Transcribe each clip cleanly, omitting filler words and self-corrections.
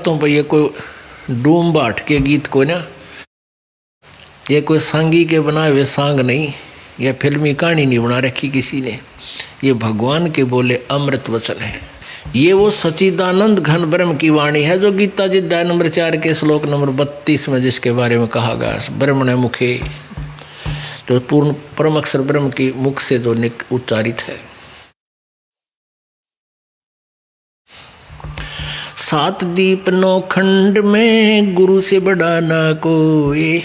कहता हूँ भाई ये कोई डूम बाट के गीत को ना, ये कोई सांगी के बनाए हुए सांग नहीं, या फिल्मी कहानी नहीं बना रखी किसी ने। ये भगवान के बोले अमृत वचन है। ये वो सच्चिदानंद घन ब्रह्म की वाणी है जो गीता जी अध्याय नंबर 4 के श्लोक नंबर 32 में जिसके बारे में कहा गया, ब्रह्मणे मुखे, जो पूर्ण परम अक्षर ब्रह्म की मुख से जो उच्चारित है। 7 दीप 9 खंड में गुरु से बड़ा ना कोई,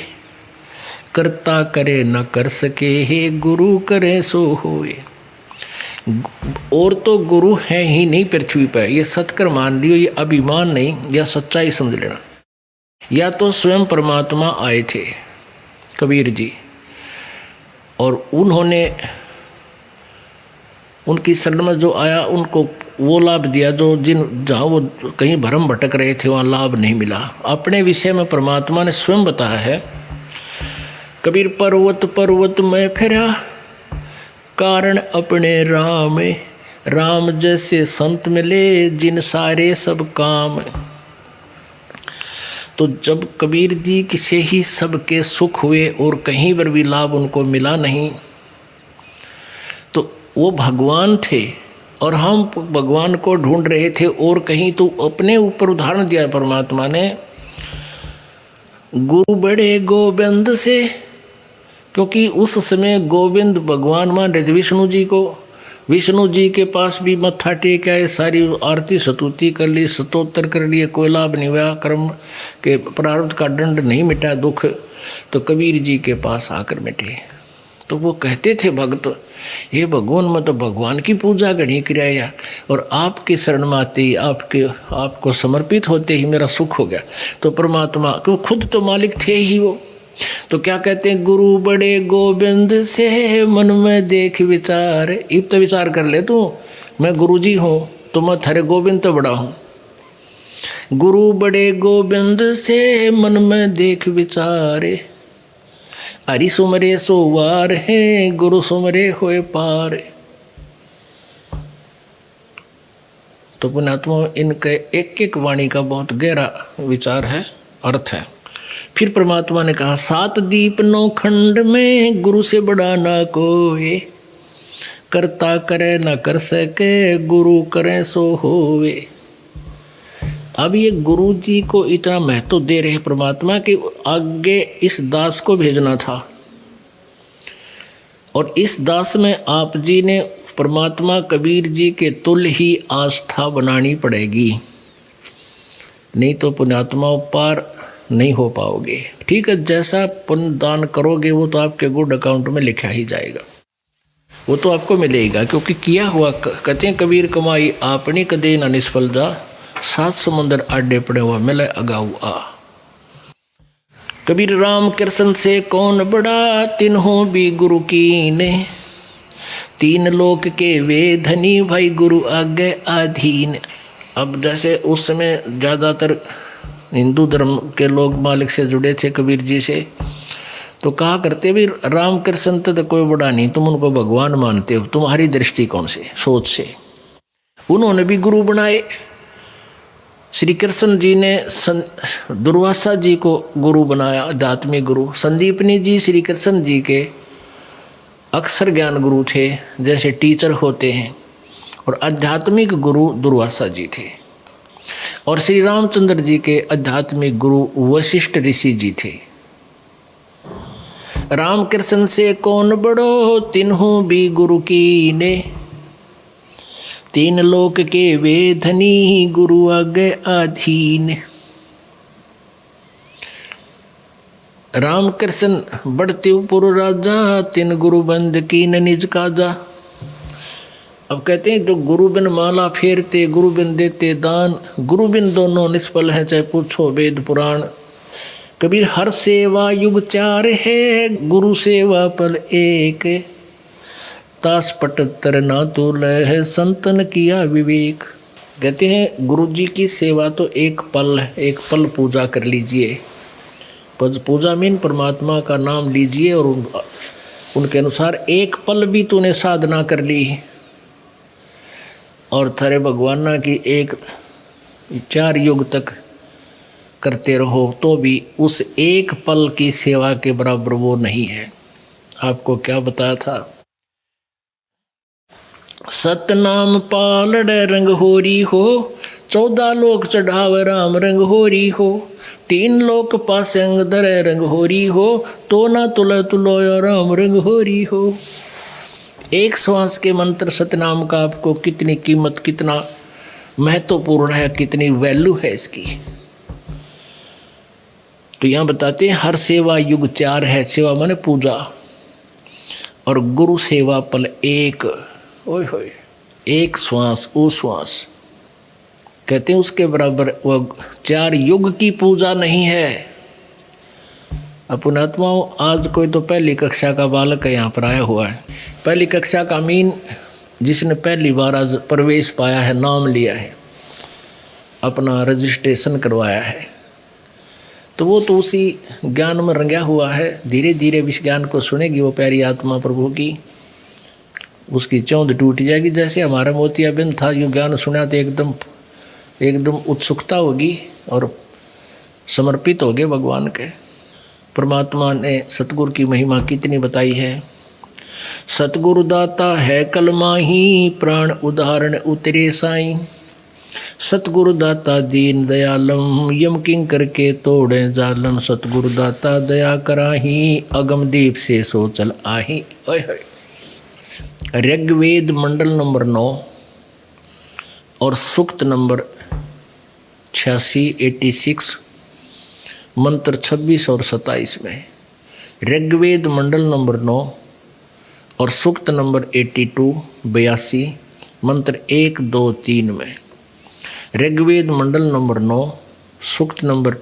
करता करे न कर सके, हे गुरु करे सो होए। और तो गुरु है ही नहीं पृथ्वी पर, ये सत्कर मान लियो, ये अभिमान नहीं, या सच्चाई समझ लेना। या तो स्वयं परमात्मा आए थे कबीर जी, और उन्होंने उनकी शरण में जो आया उनको वो लाभ दिया जो जहाँ वो कहीं भ्रम भटक रहे थे वहाँ लाभ नहीं मिला। अपने विषय में परमात्मा ने स्वयं बताया है, कबीर पर्वत पर्वत में फिरा, कारण अपने राम, राम जैसे संत मिले जिन सारे सब काम। तो जब कबीर जी किसे ही सबके सुख हुए और कहीं पर भी लाभ उनको मिला नहीं, तो वो भगवान थे और हम भगवान को ढूंढ रहे थे और कहीं। तो अपने ऊपर उदाहरण दिया परमात्मा ने, गुरु बड़े गोविंद से, क्योंकि उस समय गोविंद भगवान मान रहे थे विष्णु जी को। विष्णु जी के पास भी मत्था टेका है, सारी आरती स्तुति कर ली, स्तोत्र कर लिए, कोई लाभ नहीं हुआ, कर्म के प्रारब्ध का दंड नहीं मिटा, दुख तो कबीर जी के पास आकर मिटे। तो वो कहते थे भक्त, ये भगवान में तो भगवान की पूजा घड़ी कराया, और आपके शरण में आते ही आपको समर्पित होते ही मेरा सुख हो गया। तो परमात्मा क्यों, खुद तो मालिक थे ही वो। तो क्या कहते हैं, गुरु बड़े गोविंद से मन में देख विचार। इब तो विचार कर ले तू, मैं गुरु जी हूँ तो मैं थारे गोविंद तो बड़ा हूँ। गुरु बड़े गोविंद से मन में देख विचारे, हरि सुमरे सोवार है, गुरु सुमरे होए पार। तो पुण्यात्मा इनके एक एक वाणी का बहुत गहरा विचार है, अर्थ है। फिर परमात्मा ने कहा, 7 दीप 9 खंड में गुरु से बड़ा ना कोई, करता करे न कर सके, गुरु करे सो होवे। अब ये गुरु जी को इतना महत्व दे रहे परमात्मा कि आगे इस दास को भेजना था, और इस दास में आप जी ने परमात्मा कबीर जी के तुल्य ही आस्था बनानी पड़ेगी, नहीं तो पुण्यात्मा पार नहीं हो पाओगे। ठीक है, जैसा पुण्य दान करोगे वो तो आपके गुड अकाउंट में लिखा ही जाएगा, वो तो आपको मिलेगा, क्योंकि किया हुआ। कहते हैं कबीर कमाई आपनी कदे ना निष्फल जा, 7 समुंदर आडे पड़े हुआ मिले अगाऊ आ। कबीर राम कृष्ण से कौन बड़ा, तिन्हों भी गुरु कीने, 3 लोक के वे धनी, भाई गुरु आगे आधीन। अब जैसे उस समय ज़्यादातर हिंदू धर्म के लोग मालिक से जुड़े थे कबीर जी से, तो कहा करते भी राम कृष्ण तो कोई बड़ा नहीं, तुम उनको भगवान मानते हो, तुम्हारी दृष्टिकोण से सोच से। उन्होंने भी गुरु बनाए। श्री कृष्ण जी ने दुर्वासा जी को गुरु बनाया, आध्यात्मिक गुरु। संदीपनी जी श्री कृष्ण जी के अक्षर ज्ञान गुरु थे, जैसे टीचर होते हैं, और आध्यात्मिक गुरु दुर्वासा जी थे। और श्री रामचंद्र जी के आध्यात्मिक गुरु वशिष्ठ ऋषि जी थे। राम कृष्ण से कौन बड़ो, तिन्हों भी गुरु कीने, 3 लोक के वे धनी, गुरु आगे आधीन। राम कृष्ण बढ़ते पुर राजा, 3 गुरु बंद कीन निज काजा। अब कहते हैं जो गुरु बिन माला फेरते, गुरु बिन देते दान, गुरु बिन दोनों निष्फल हैं, चाहे पूछो वेद पुराण। कबीर हर सेवा युग 4 है, गुरु सेवा पल एक, तास पटत्तर ना तो लह, संतन किया विवेक। कहते हैं गुरु जी की सेवा तो एक पल पूजा कर लीजिए। पूजा मीन परमात्मा का नाम लीजिए, और उनके अनुसार एक पल भी तूने साधना कर ली, और थारे भगवाना की 4 युग तक करते रहो तो भी उस एक पल की सेवा के बराबर वो नहीं है। आपको क्या बताया था? सतनाम पालड़े रंग होरी हो, 14 लोक चढ़ावे राम रंग होरी हो, 3 लोक पासे अंग धरे रंग होरी हो, तो ना तुले तुलो राम रंग होरी हो। एक श्वास के मंत्र सतनाम का आपको कितनी कीमत, कितना महत्वपूर्ण है, कितनी वैल्यू है इसकी। तो यहाँ बताते हैं हर सेवा युग 4 है। सेवा माने पूजा, और गुरु सेवा पल एक। ओए होए, एक श्वास ओ श्वास, कहते हैं उसके बराबर वो 4 युग की पूजा नहीं है। अपन आत्माओं, आज कोई तो पहली कक्षा का बालक यहाँ पर आया हुआ है, पहली कक्षा का मीन जिसने पहली बार आज प्रवेश पाया है, नाम लिया है, अपना रजिस्ट्रेशन करवाया है, तो वो तो उसी ज्ञान में रंगा हुआ है। धीरे धीरे इस ज्ञान को सुनेगी वो प्यारी आत्मा प्रभु की, उसकी चौंध टूट जाएगी। जैसे हमारा मोतियाबिंद था, यूँ ज्ञान सुना तो एकदम उत्सुकता होगी और समर्पित हो गए भगवान के। परमात्मा ने सतगुरु की महिमा कितनी बताई है। सतगुरु दाता है कलमाही, प्राण उदाहरण उतरे साईं। सतगुरु दाता दीन दयालम, यम किंकर के तोड़े जालम। सतगुरु दाता दया कराही, अगम दीप से सोचल आही। ऋग्वेद मंडल नंबर 9 और सूक्त नंबर 86 मंत्र 26 और 27 में। ऋग्वेद मंडल नंबर 9 और सूक्त नंबर 82 मंत्र 1, 2, 3 में। ऋग्वेद मंडल नंबर 9 सूक्त नंबर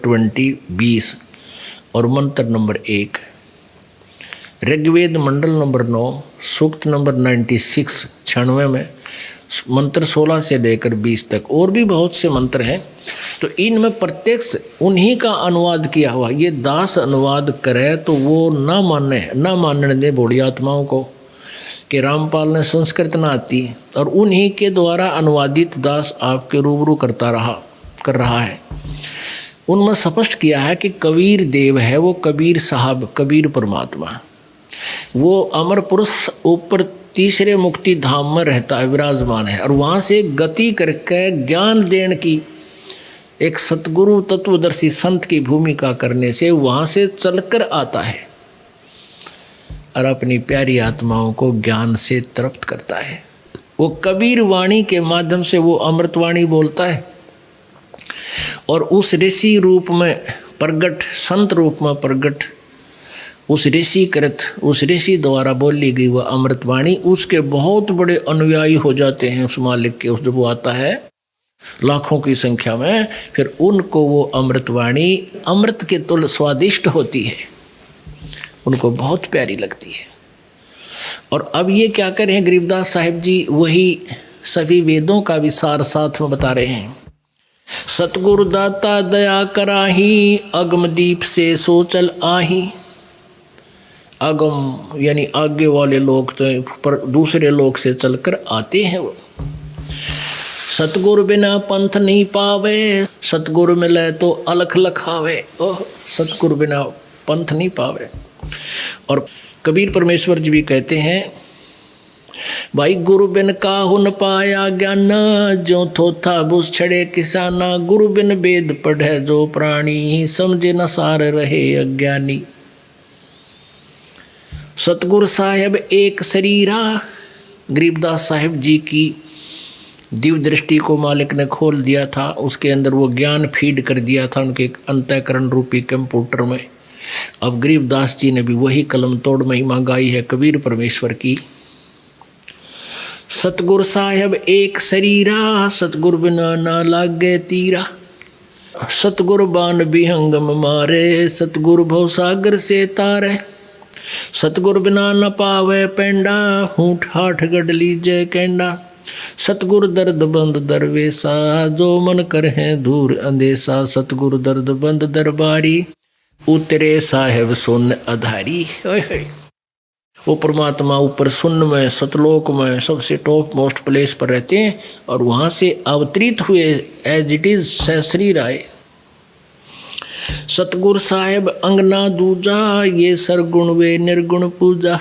20 और मंत्र नंबर 1। ऋग्वेद मंडल नंबर 9 सूक्त नंबर 96 में मंत्र 16 से लेकर 20 तक। और भी बहुत से मंत्र हैं, तो इनमें प्रत्यक्ष उन्हीं का अनुवाद किया हुआ। ये दास अनुवाद करे तो वो ना मानने दे बूढ़ी आत्माओं को कि रामपाल ने संस्कृत ना आती, और उन्हीं के द्वारा अनुवादित दास आपके रूबरू कर रहा है। उनमें स्पष्ट किया है कि कबीर देव है वो, कबीर साहब, कबीर परमात्मा, वो अमर पुरुष ऊपर तीसरे मुक्ति धाम में रहता है, विराजमान है, और वहाँ से गति करके ज्ञान देने की एक सतगुरु तत्वदर्शी संत की भूमिका करने से वहाँ से चलकर आता है और अपनी प्यारी आत्माओं को ज्ञान से तृप्त करता है। वो कबीर वाणी के माध्यम से वो अमृतवाणी बोलता है, और उस ऋषि रूप में प्रगट, संत रूप में प्रगट, उस ऋषि द्वारा बोली गई वह अमृतवाणी उसके बहुत बड़े अनुयायी हो जाते हैं। उस मालिक के जब वो आता है लाखों की संख्या में, फिर उनको वो अमृतवाणी अमृत के तुल्य स्वादिष्ट होती है, उनको बहुत प्यारी लगती है। और अब ये क्या कर रहे हैं गरीबदास साहिब जी, वही सभी वेदों का विसार साथ में बता रहे हैं। सतगुरु दाता दया कराही, अगम दीप से सोचल आही। अगम यानी आगे वाले लोग तो पर दूसरे लोग से चलकर आते हैं वो। सतगुरु बिना पंथ नहीं पावे, सतगुरु मिले तो अलख लखावे। ओह, सतगुरु बिना पंथ नहीं पावे। और कबीर परमेश्वर जी भी कहते हैं, भाई गुरु बिन काहु न पाया ज्ञान, जो थोथा बुस छड़े किसाना। गुरु बिन वेद पढ़े जो प्राणी, समझे न सार रहे अज्ञानी। सतगुरु साहेब एक शरीरा, गरीबदास साहिब जी की दिव्य दृष्टि को मालिक ने खोल दिया था, उसके अंदर वो ज्ञान फीड कर दिया था उनके अंतःकरण रूपी कंप्यूटर में। अब गरीबदास जी ने भी वही कलम तोड़ महिमा गाई है कबीर परमेश्वर की। सतगुरु साहेब एक शरीरा, सतगुरु बिना ना लागे तीरा। सतगुरु बान बिहंगम मारे, सतगुरु भवसागर से तारे। सतगुरु बिना न पावे पेंडा, हूठ हाठ गढ़ लीजे केंडा। सतगुरु दर्द बंद दरवेसा, जो मन कर है दूर अंदेसा। सतगुरु दर्द बंद दरबारी, उतरे साहेब सुन अधारी। वो परमात्मा ऊपर सुन्न में, सतलोक में सबसे टॉप मोस्ट प्लेस पर रहते हैं, और वहाँ से अवतरित हुए एज इट इज सशरीर आए। सतगुर साहेब अंगना दूजा, ये सरगुण वे निर्गुण पूजा।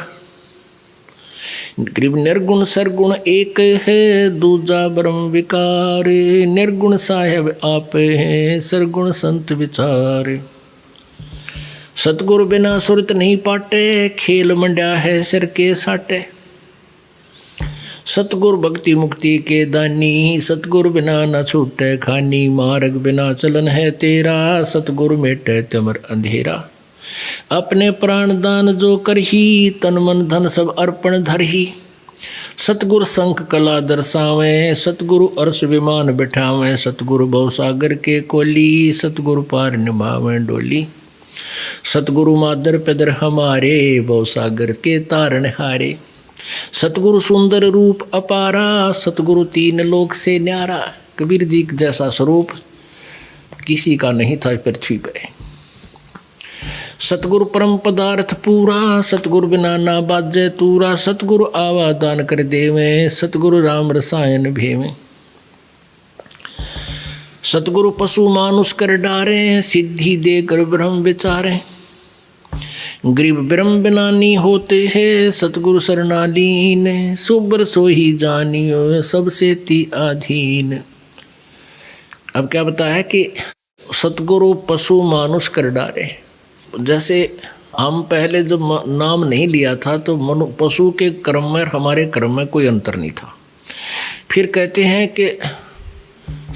कृप निर्गुण सरगुण एक है, दूजा ब्रह्म विकार। निर्गुण साहेब आप हैं, सरगुण संत विचार। सतगुरु बिना सुरत नहीं पाटे, खेल मंड्या है सिर के साटे। सतगुरु भक्ति मुक्ति के दानी, सतगुरु बिना न छूटे खानी। मार्ग बिना चलन है तेरा, सतगुरु मेटे तमर अंधेरा। अपने प्राण दान जो करही, तन मन धन सब अर्पण धरही। सतगुरु संख कला दर्शावे, सतगुरु अर्श विमान बिठावे। सतगुरु भवसागर के कोली, सतगुरु पार निभावे डोली। सतगुरु मादर पेदर हमारे, भवसागर के तारण हारे। सतगुरु सुंदर रूप अपारा, सतगुरु तीन लोक से न्यारा। कबीर जी जैसा स्वरूप किसी का नहीं था पृथ्वी पे। सतगुरु परम पदार्थ पूरा, सतगुरु बिना ना बाजे तूरा। सतगुरु आवा दान कर देवे, सतगुरु राम रसायन भेवे। सतगुरु पशु मानुष कर डारे, सिद्धि देकर ब्रह्म विचारे। गरीब ब्रह्म बिनानी होते हैं, सतगुरु शरणालीन। सुबर सोही जानियो, सबसे ती आधीन। अब क्या बताया है कि सतगुरु पशु मानुष कर डारे। जैसे हम पहले जब नाम नहीं लिया था तो पशु के कर्म में हमारे कर्म में कोई अंतर नहीं था। फिर कहते हैं कि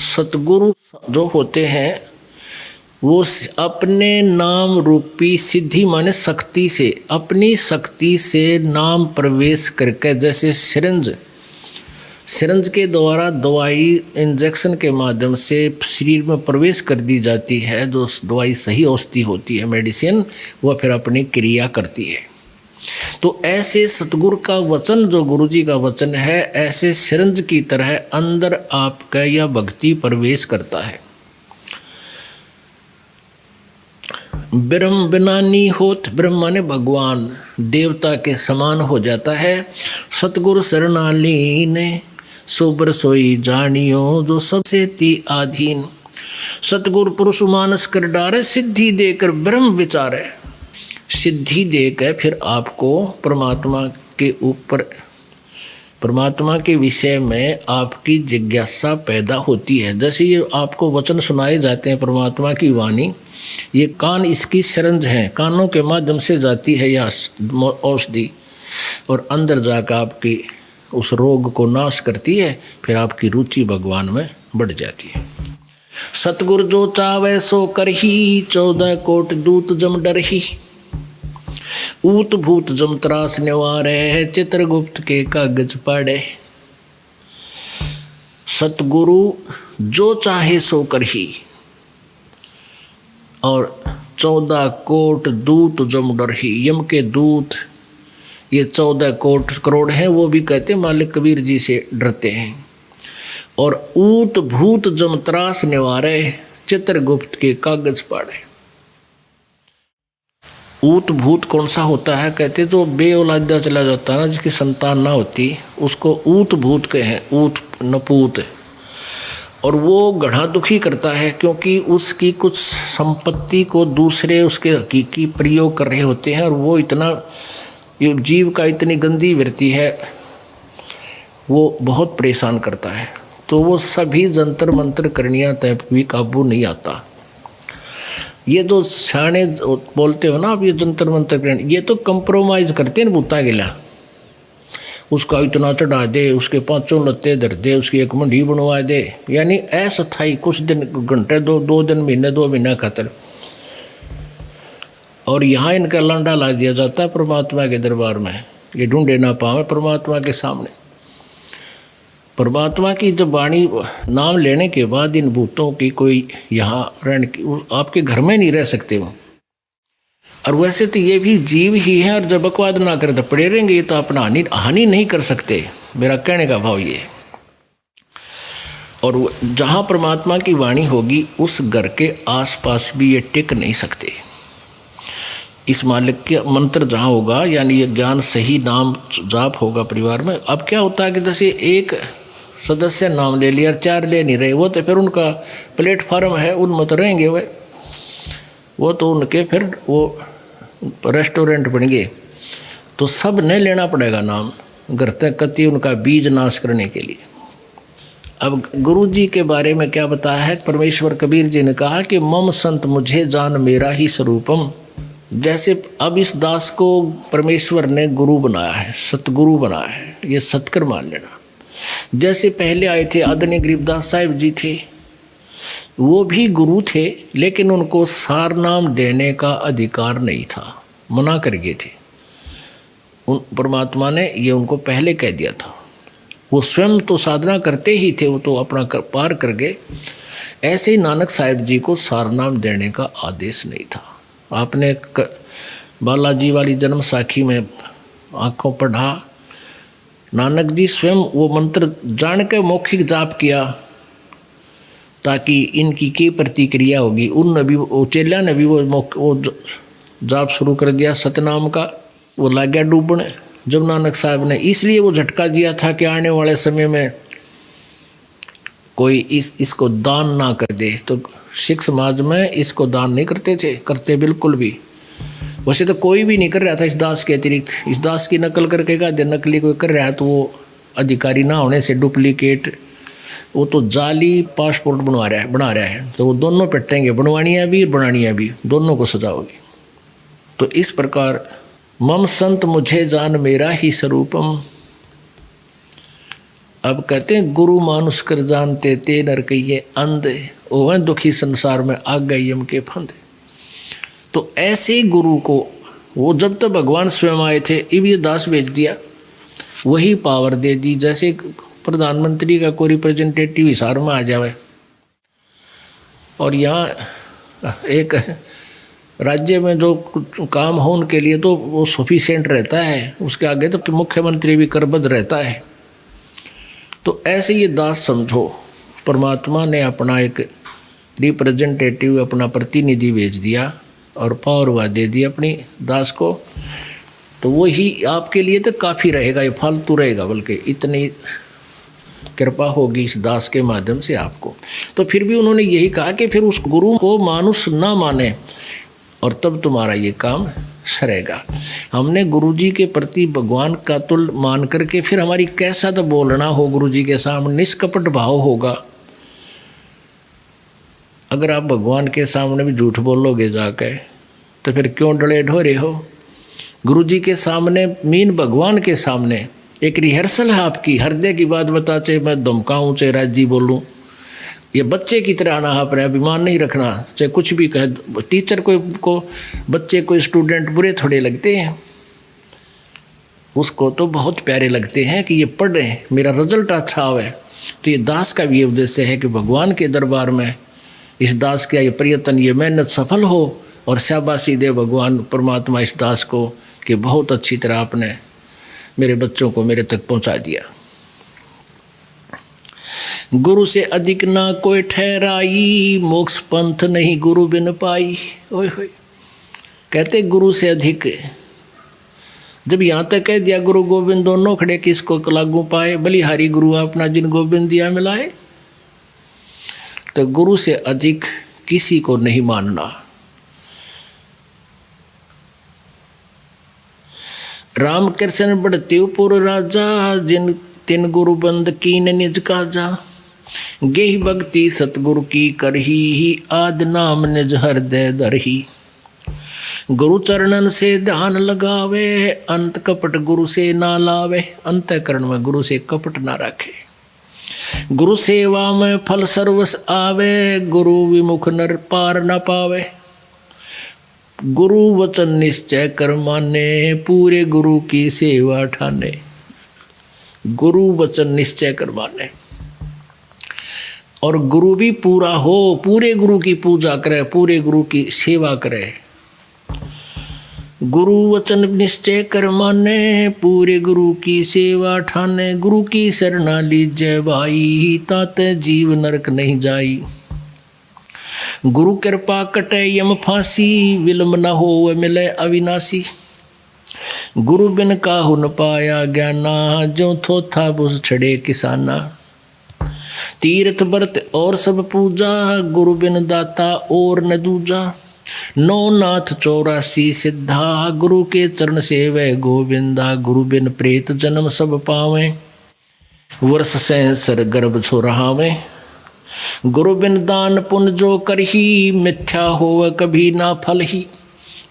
सतगुरु जो होते हैं वो अपने नाम रूपी सिद्धि माने शक्ति से, अपनी शक्ति से नाम प्रवेश करके, जैसे सिरंज के द्वारा दवाई इंजेक्शन के माध्यम से शरीर में प्रवेश कर दी जाती है। जो दवाई सही औषधि होती है, मेडिसिन, वह फिर अपनी क्रिया करती है। तो ऐसे सतगुरु का वचन, जो गुरु जी का वचन है, ऐसे सिरंज की तरह अंदर आपका यह भक्ति प्रवेश करता है। ब्रह्म बिनानी होत, ब्रह्म माने भगवान, देवता के समान हो जाता है। सतगुरु शरणालीन, सुबर सोई जानियो, जो सबसे ती आधीन। सतगुरु पुरुष मानस कर डारे, सिद्धि देकर ब्रह्म विचारे। सिद्धि देकर फिर आपको परमात्मा के ऊपर, परमात्मा के विषय में आपकी जिज्ञासा पैदा होती है। जैसे ये आपको वचन सुनाए जाते हैं, परमात्मा की वाणी, ये कान इसकी सरंज है, कानों के माध्यम से जाती है यह औषधि और अंदर जाकर आपकी उस रोग को नाश करती है। फिर आपकी रुचि भगवान में बढ़ जाती है। सतगुरु जो चावे सो करही, 14 कोट दूत जम डरही। ऊत भूत जम त्रास निवारे, चित्रगुप्त के कागज पाड़े। सतगुरु जो चाहे सो करही, और 14 कोट दूत जम डरही। यम के दूत ये 14 कोट करोड़ हैं, वो भी कहते हैं मालिक कबीर जी से डरते हैं। और ऊत भूत जम त्रास निवारे, चित्रगुप्त के कागज पाड़े। ऊत भूत कौन सा होता है? कहते तो बेऔलादा चला जाता है ना, जिसकी संतान ना होती, उसको ऊत भूत कहें, ऊत नपूत। और वो गढ़ा दुखी करता है, क्योंकि उसकी कुछ संपत्ति को दूसरे उसके हकीकी प्रयोग कर रहे होते हैं। और वो इतना, ये जीव का इतनी गंदी वृत्ति है, वो बहुत परेशान करता है। तो वो सभी जंतर मंत्र करनियाँ तय भी काबू नहीं आता। ये जो सियाने बोलते हो ना, अब ये जंतर मंत्र करनी, ये तो कंप्रोमाइज़ करते हैं भूता गिला। उसका इतना चढ़ा दे, उसके 5 लत्ते धर दे, उसकी एक मंडी बनवा दे, यानी अस्थायी कुछ दिन, घंटे, 2 दिन, महीने, 2 महीना खातर। और यहाँ इनका लांडा ला दिया जाता है परमात्मा के दरबार में। ये ढूंढे ना पावे परमात्मा के सामने। परमात्मा की जब वाणी नाम लेने के बाद इन भूतों की कोई यहाँ रहने की, आपके घर में नहीं रह सकते वो। और वैसे तो ये भी जीव ही है, और जब बकवाद ना करे तो पड़े रहेंगे। ये तो अपना हानि नहीं कर सकते, मेरा कहने का भाव ये है। और जहाँ परमात्मा की वाणी होगी, उस घर के आसपास भी ये टिक नहीं सकते। इस मालिक के मंत्र जहाँ होगा, यानी ये ज्ञान सही नाम जाप होगा परिवार में। अब क्या होता है कि जैसे एक सदस्य नाम ले लिया, 4 ले नहीं रहे, वो तो फिर उनका प्लेटफार्म है, उनमें तो रहेंगे वो तो उनके फिर वो रेस्टोरेंट बन गए, तो सब ने लेना पड़ेगा नाम घर तक कति उनका बीज नाश करने के लिए। अब गुरु जी के बारे में क्या बताया है, परमेश्वर कबीर जी ने कहा कि मम संत मुझे जान मेरा ही स्वरूपम। जैसे अब इस दास को परमेश्वर ने गुरु बनाया है, सतगुरु बनाया है, ये सतकर मान लेना। जैसे पहले आए थे आदरणीय गरीबदास साहिब जी थे, वो भी गुरु थे, लेकिन उनको सार नाम देने का अधिकार नहीं था, मना कर गए थे। उन परमात्मा ने ये उनको पहले कह दिया था। वो स्वयं तो साधना करते ही थे, वो तो अपना पार कर गए। ऐसे ही नानक साहिब जी को सार नाम देने का आदेश नहीं था। आपने बालाजी वाली जन्म साखी में आंखों पढ़ा, नानक जी स्वयं वो मंत्र जान के मौखिक जाप किया ताकि इनकी क्या प्रतिक्रिया होगी। उन भी वो चेला ने भी वो जाप शुरू कर दिया सतनाम का। वो लग गया डूबने जब नानक साहब ने, इसलिए वो झटका दिया था कि आने वाले समय में कोई इसको दान ना कर दे। तो सिख समाज में इसको दान नहीं करते थे, करते बिल्कुल भी। वैसे तो कोई भी नहीं कर रहा था इस दास के अतिरिक्त। इस दास की नकल करके का नकली कोई कर रहा है तो वो अधिकारी ना होने से डुप्लीकेट, वो तो जाली पासपोर्ट बना रहा है। तो वो दोनों पिटेंगे, बनवानियाँ भी बनानियाँ भी, दोनों को सजा होगी। तो इस प्रकार मम संत मुझे जान मेरा ही स्वरूपम। अब कहते हैं गुरु मानुष कर जानते ते नर कहिए अंधे, ओह दुखी संसार में आ गए यम के फंदे। तो ऐसे गुरु को वो जब तक भगवान स्वयं आए थे, अब ये दास भेज दिया, वही पावर दे दी। जैसे प्रधानमंत्री का कोई रिप्रेजेंटेटिव हिसार में आ जाए और यहाँ एक राज्य में जो काम हो उनके लिए तो वो सफिशिएंट रहता है, उसके आगे तो मुख्यमंत्री भी करबद्ध रहता है। तो ऐसे ये दास समझो, परमात्मा ने अपना एक रिप्रेजेंटेटिव, अपना प्रतिनिधि भेज दिया और पावर दे दी अपनी दास को। तो वही आपके लिए तो काफ़ी रहेगा, ये फालतू रहेगा, बल्कि इतनी कृपा होगी इस दास के माध्यम से आपको। तो फिर भी उन्होंने यही कहा कि फिर उस गुरु को मानुष ना माने और तब तुम्हारा ये काम सरेगा। हमने गुरु जी के प्रति भगवान का तुल मान करके फिर हमारी कैसा तो बोलना हो गुरु जी के सामने, निष्कपट भाव होगा। अगर आप भगवान के सामने भी झूठ बोलोगे जाके तो फिर क्यों डले ढोरे हो। गुरु जी के सामने मीन भगवान के सामने एक रिहर्सल है आपकी, हृदय की बात बता, चाहे मैं धमकाऊँ चाहे राजी बोलूँ। ये बच्चे की तरह आना, अपने अभिमान नहीं रखना, चाहे कुछ भी कहे। टीचर को बच्चे को स्टूडेंट बुरे थोड़े लगते हैं, उसको तो बहुत प्यारे लगते हैं कि ये पढ़ रहे हैं, मेरा रिजल्ट अच्छा हो। तो ये दास का भी ये उद्देश्य है कि भगवान के दरबार में इस दास का ये प्रयत्न, ये मेहनत सफल हो और शाबाशी दे भगवान परमात्मा इस दास को कि बहुत अच्छी तरह आपने मेरे बच्चों को मेरे तक पहुंचा दिया। गुरु से अधिक ना कोई ठहराई, मोक्ष पंथ नहीं गुरु बिन पाई। ओए होए, कहते गुरु से अधिक। जब यहाँ तक कह दिया गुरु गोविंद दोनों खड़े किसको लागू पाए, बलिहारी गुरु अपना जिन गोविंद दिया मिलाए। तो गुरु से अधिक किसी को नहीं मानना। राम कृष्ण बड़त्युपुर राजा, जिन तिन गुरु बंद कीन निज काजा। गेहि भक्ति सतगुरु की करही, आद नाम निज हृदय धरही। गुरु चरणन से ध्यान लगावे, अंत कपट गुरु से ना लावे। अंतःकरण में गुरु से कपट ना रखे। गुरु सेवा में फल सर्वस आवे, गुरु विमुख नर पार न पावे। गुरु वचन निश्चय कर माने, पूरे गुरु की सेवा ठाने। गुरु वचन निश्चय कर माने और गुरु भी पूरा हो, पूरे गुरु की पूजा करे, पूरे गुरु की सेवा करे। गुरु वचन निश्चय कर माने, पूरे गुरु की सेवा ठाने। गुरु की शरणा लीजय भाई, ताते जीव नरक नहीं जाई। गुरु कृपा कटे यम फांसी, विलम्ब न हो मिले अविनाशी। गुरु बिन काहु न पाया ज्ञाना, जो थोथा बुझ छड़े किसाना। तीर्थ व्रत और सब पूजा, गुरु बिन दाता और न दूजा। नौ नाथ 84 सिद्धा, गुरु के चरण सेवै गोविंदा, गुरु बिन प्रेत जन्म सब पावे, वर्ष सहस्र गर्भ छोरहावे, गुरु बिन दान पुण्य जो करही, मिथ्या होव कभी ना फल ही।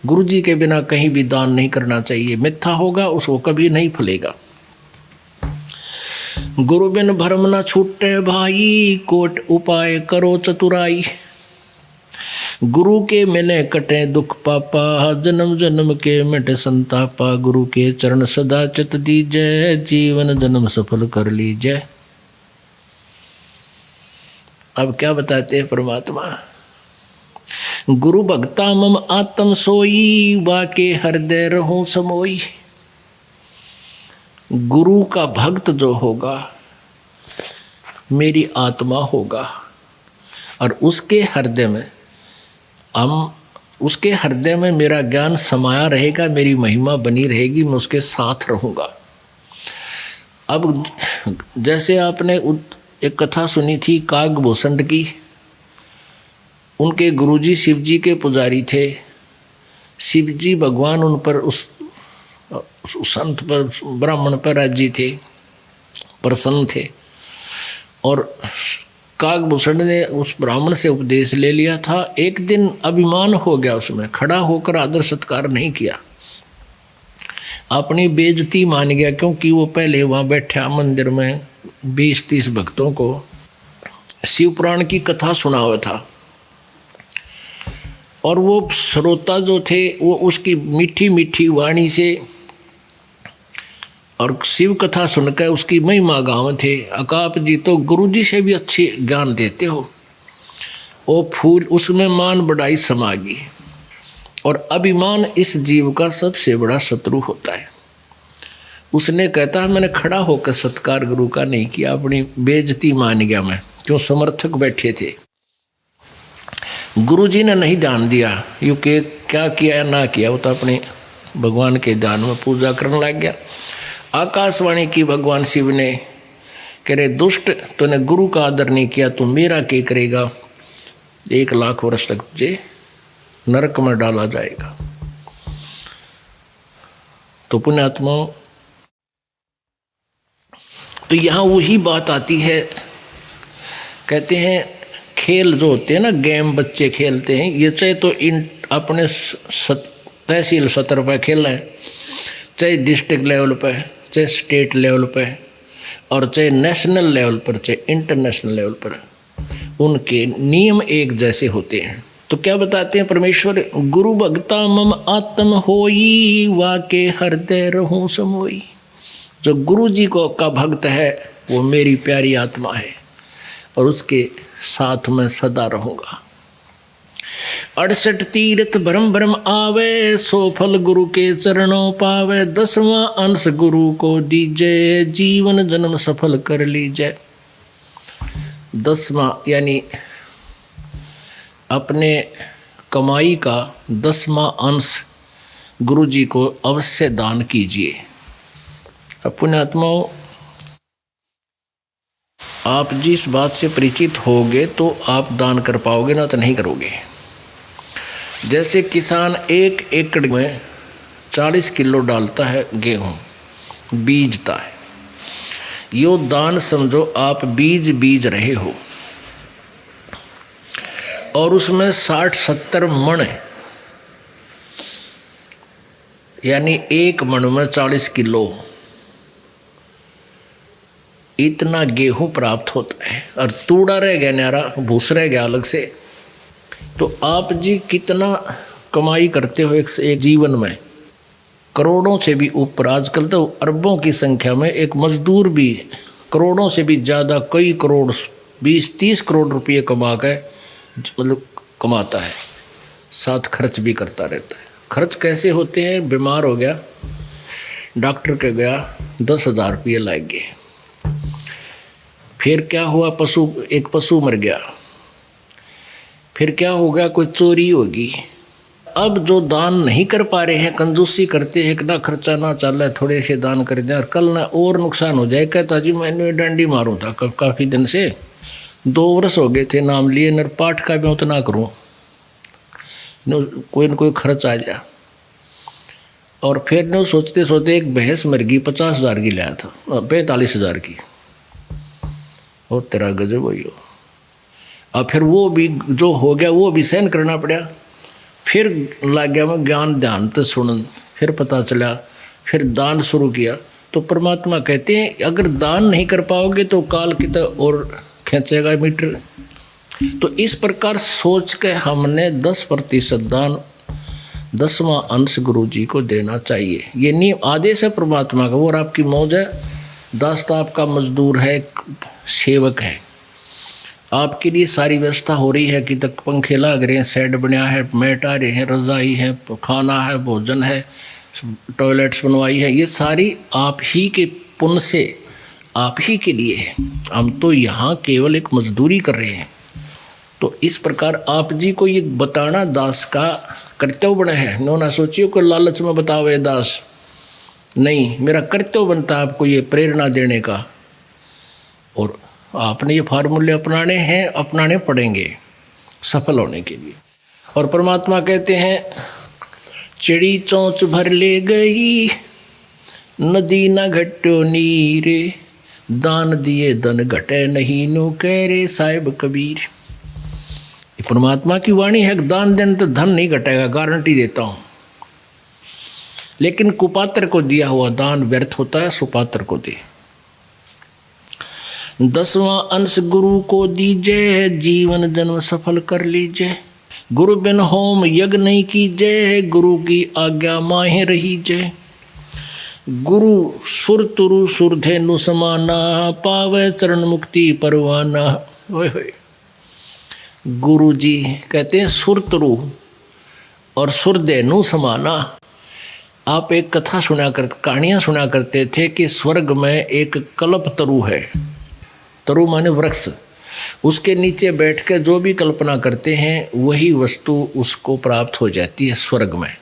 गुरु जी के बिना कहीं भी दान नहीं करना चाहिए, मिथ्या होगा उसको कभी नहीं फलेगा। गुरु बिन भरम न छूटे भाई, कोट उपाय करो चतुराई, गुरु के मिले कटे दुख पापा, जन्म जन्म के मिटे संतापा, गुरु के चरण सदा चित दीजय, जीवन जन्म सफल कर लीजय। अब क्या बताते हैं परमात्मा, गुरु भक्ता मम आत्म सोई, वाके हृदय रहूं समोई। गुरु का भक्त जो होगा मेरी आत्मा होगा, और उसके हृदय में मेरा ज्ञान समाया रहेगा, मेरी महिमा बनी रहेगी, मैं उसके साथ रहूँगा। अब जैसे आपने एक कथा सुनी थी कागभूषण की, उनके गुरुजी शिवजी के पुजारी थे, शिवजी भगवान उन पर उस संत पर ब्राह्मण पर राजी थे, प्रसन्न थे, और कागभूषण ने उस ब्राह्मण से उपदेश ले लिया था। एक दिन अभिमान हो गया, उसमें खड़ा होकर आदर सत्कार नहीं किया, अपनी बेइज्जती मान गया, क्योंकि वो पहले वहाँ बैठा मंदिर में 20-30 भक्तों को शिव पुराण की कथा सुना हुआ था, और वो श्रोता जो थे वो उसकी मीठी मीठी वाणी से और शिव कथा सुनकर उसकी महिमा गाँव थे। अकाप जी तो गुरु जी से भी अच्छे ज्ञान देते हो। वो फूल उसमें मान बढ़ाई समा गई, और अभिमान इस जीव का सबसे बड़ा शत्रु होता है। उसने कहता है मैंने खड़ा होकर सत्कार गुरु का नहीं किया, अपनी बेइज्जती मान गया मैं, क्यों समर्थक बैठे थे। गुरु जी ने नहीं ध्यान दिया, यूँ के क्या किया या ना किया, वो तो अपने भगवान के ध्यान में पूजा करने लग गया। आकाशवाणी की भगवान शिव ने, कह रहे दुष्ट, तूने गुरु का आदर नहीं किया, तू मेरा क्या करेगा, 1 लाख वर्ष तक तुझे नरक में डाला जाएगा। तो पुण्यात्माओं, तो यहाँ वही बात आती है, कहते हैं खेल जो होते हैं ना, गेम बच्चे खेलते हैं, ये चाहे तो इन अपने तहसील सतर पर खेल रहे हैं, चाहे डिस्ट्रिक्ट लेवल पर, चाहे स्टेट लेवल पर, और चाहे नेशनल लेवल पर, चाहे इंटरनेशनल लेवल पर, उनके नियम एक जैसे होते हैं। तो क्या बताते हैं परमेश्वर, गुरु भक्ता मम आत्म होई, वाके हृदय रहूं समोई। जो गुरु जी को का भक्त है वो मेरी प्यारी आत्मा है, और उसके साथ में सदा रहूँगा। 68 तीर्थ भरम भरम आवे, 100 फल गुरु के चरणों पावे, 10वां अंश गुरु को दीजय, जीवन जन्म सफल कर लीजय। 10वां यानी अपने कमाई का 10वां अंश गुरु जी को अवश्य दान कीजिए। पुण्यात्माओं, आप जिस बात से परिचित होगे तो आप दान कर पाओगे, ना तो नहीं करोगे। जैसे किसान 1 एकड़ में 40 किलो डालता है गेहूँ, बीजता है, यो दान समझो आप बीज रहे हो, और उसमें 60-70 मण, यानी 1 मण में 40 किलो, इतना गेहूं प्राप्त होता है, और तूड़ा रह गया न्यारा, भूस रह गया अलग से। तो आप जी कितना कमाई करते हो एक जीवन में, करोड़ों से भी ऊपर, आजकल तो अरबों की संख्या में एक मजदूर भी करोड़ों से भी ज़्यादा, कई करोड़, 20-30 करोड़ रुपये कमा के मतलब कमाता है, साथ खर्च भी करता रहता है। खर्च कैसे होते हैं, बीमार हो गया, डॉक्टर के गया, 10,000 रुपये लग गए, फिर क्या हुआ, एक पशु मर गया, फिर क्या हो गया, कोई चोरी होगी। अब जो दान नहीं कर पा रहे हैं, कंजूसी करते हैं, ना खर्चा ना चल रहा है, थोड़े से दान कर दें, और कल ना और नुकसान हो जाए। कहता जी मैंने डंडी मारूँ था काफ़ी दिन से, 2 वर्ष हो गए थे नाम लिए, नर पाठ का भी उतना करूँ, कोई न कोई खर्च आ जाए। और फिर न सोचते सोचते एक भैंस मर गई, 50,000 की लाया था, 45,000 की। और तेरा गजब हो। और फिर वो भी जो हो गया वो भी सहन करना पड़ा। फिर लग गया मैं ज्ञान ध्यान तो सुन, फिर पता चला, फिर दान शुरू किया। तो परमात्मा कहते हैं अगर दान नहीं कर पाओगे तो काल की तो और खींचेगा मीटर। तो इस प्रकार सोच के हमने 10% दान 10वां अंश गुरु जी को देना चाहिए। ये नियम आदेश है परमात्मा का। और आपकी मौज है, दास तो आपका मजदूर है, सेवक है। आपके लिए सारी व्यवस्था हो रही है कि तक पंखे लग रहे हैं, सेट बनया है, मैट आ रहे हैं, रजाई है, खाना है, भोजन है, टॉयलेट्स बनवाई है, ये सारी आप ही के पुण्य से आप ही के लिए है। हम तो यहाँ केवल एक मजदूरी कर रहे हैं। तो इस प्रकार आप जी को ये बताना दास का कर्तव्य बना है। नो ना सोचियो कि लालच में बतावे दास, नहीं, मेरा कर्तव्य बनता है आपको ये प्रेरणा देने का। और आपने ये फार्मूले अपनाने हैं, अपनाने पड़ेंगे सफल होने के लिए। और परमात्मा कहते हैं चिड़ी चोंच भर ले गई, नदी न घट्यो नीरे, दान दिए धन घटे नहीं, नु कह रे साहिब कबीर। ये परमात्मा की वाणी है। दान देने तो धन नहीं घटेगा, गारंटी देता हूं। लेकिन कुपात्र को दिया हुआ दान व्यर्थ होता है, सुपात्र को दे। 10वां अंश गुरु को दीजिए, जीवन जन्म सफल कर लीजिए। गुरु बिन होम यज्ञ नहीं कीजिए, गुरु की आज्ञा माहे रहीजे। गुरु सुर तुरु सुरधेनु समाना, पावे चरण मुक्ति परवाना। ओए गुरु जी कहते हैं सुरतरु और सुरधेनु समाना। आप एक कथा सुना कर, कहानियां सुना करते थे कि स्वर्ग में एक कल्प तरु है। तरु माने वृक्ष। उसके नीचे बैठ के जो भी कल्पना करते हैं वही वस्तु उसको प्राप्त हो जाती है स्वर्ग में।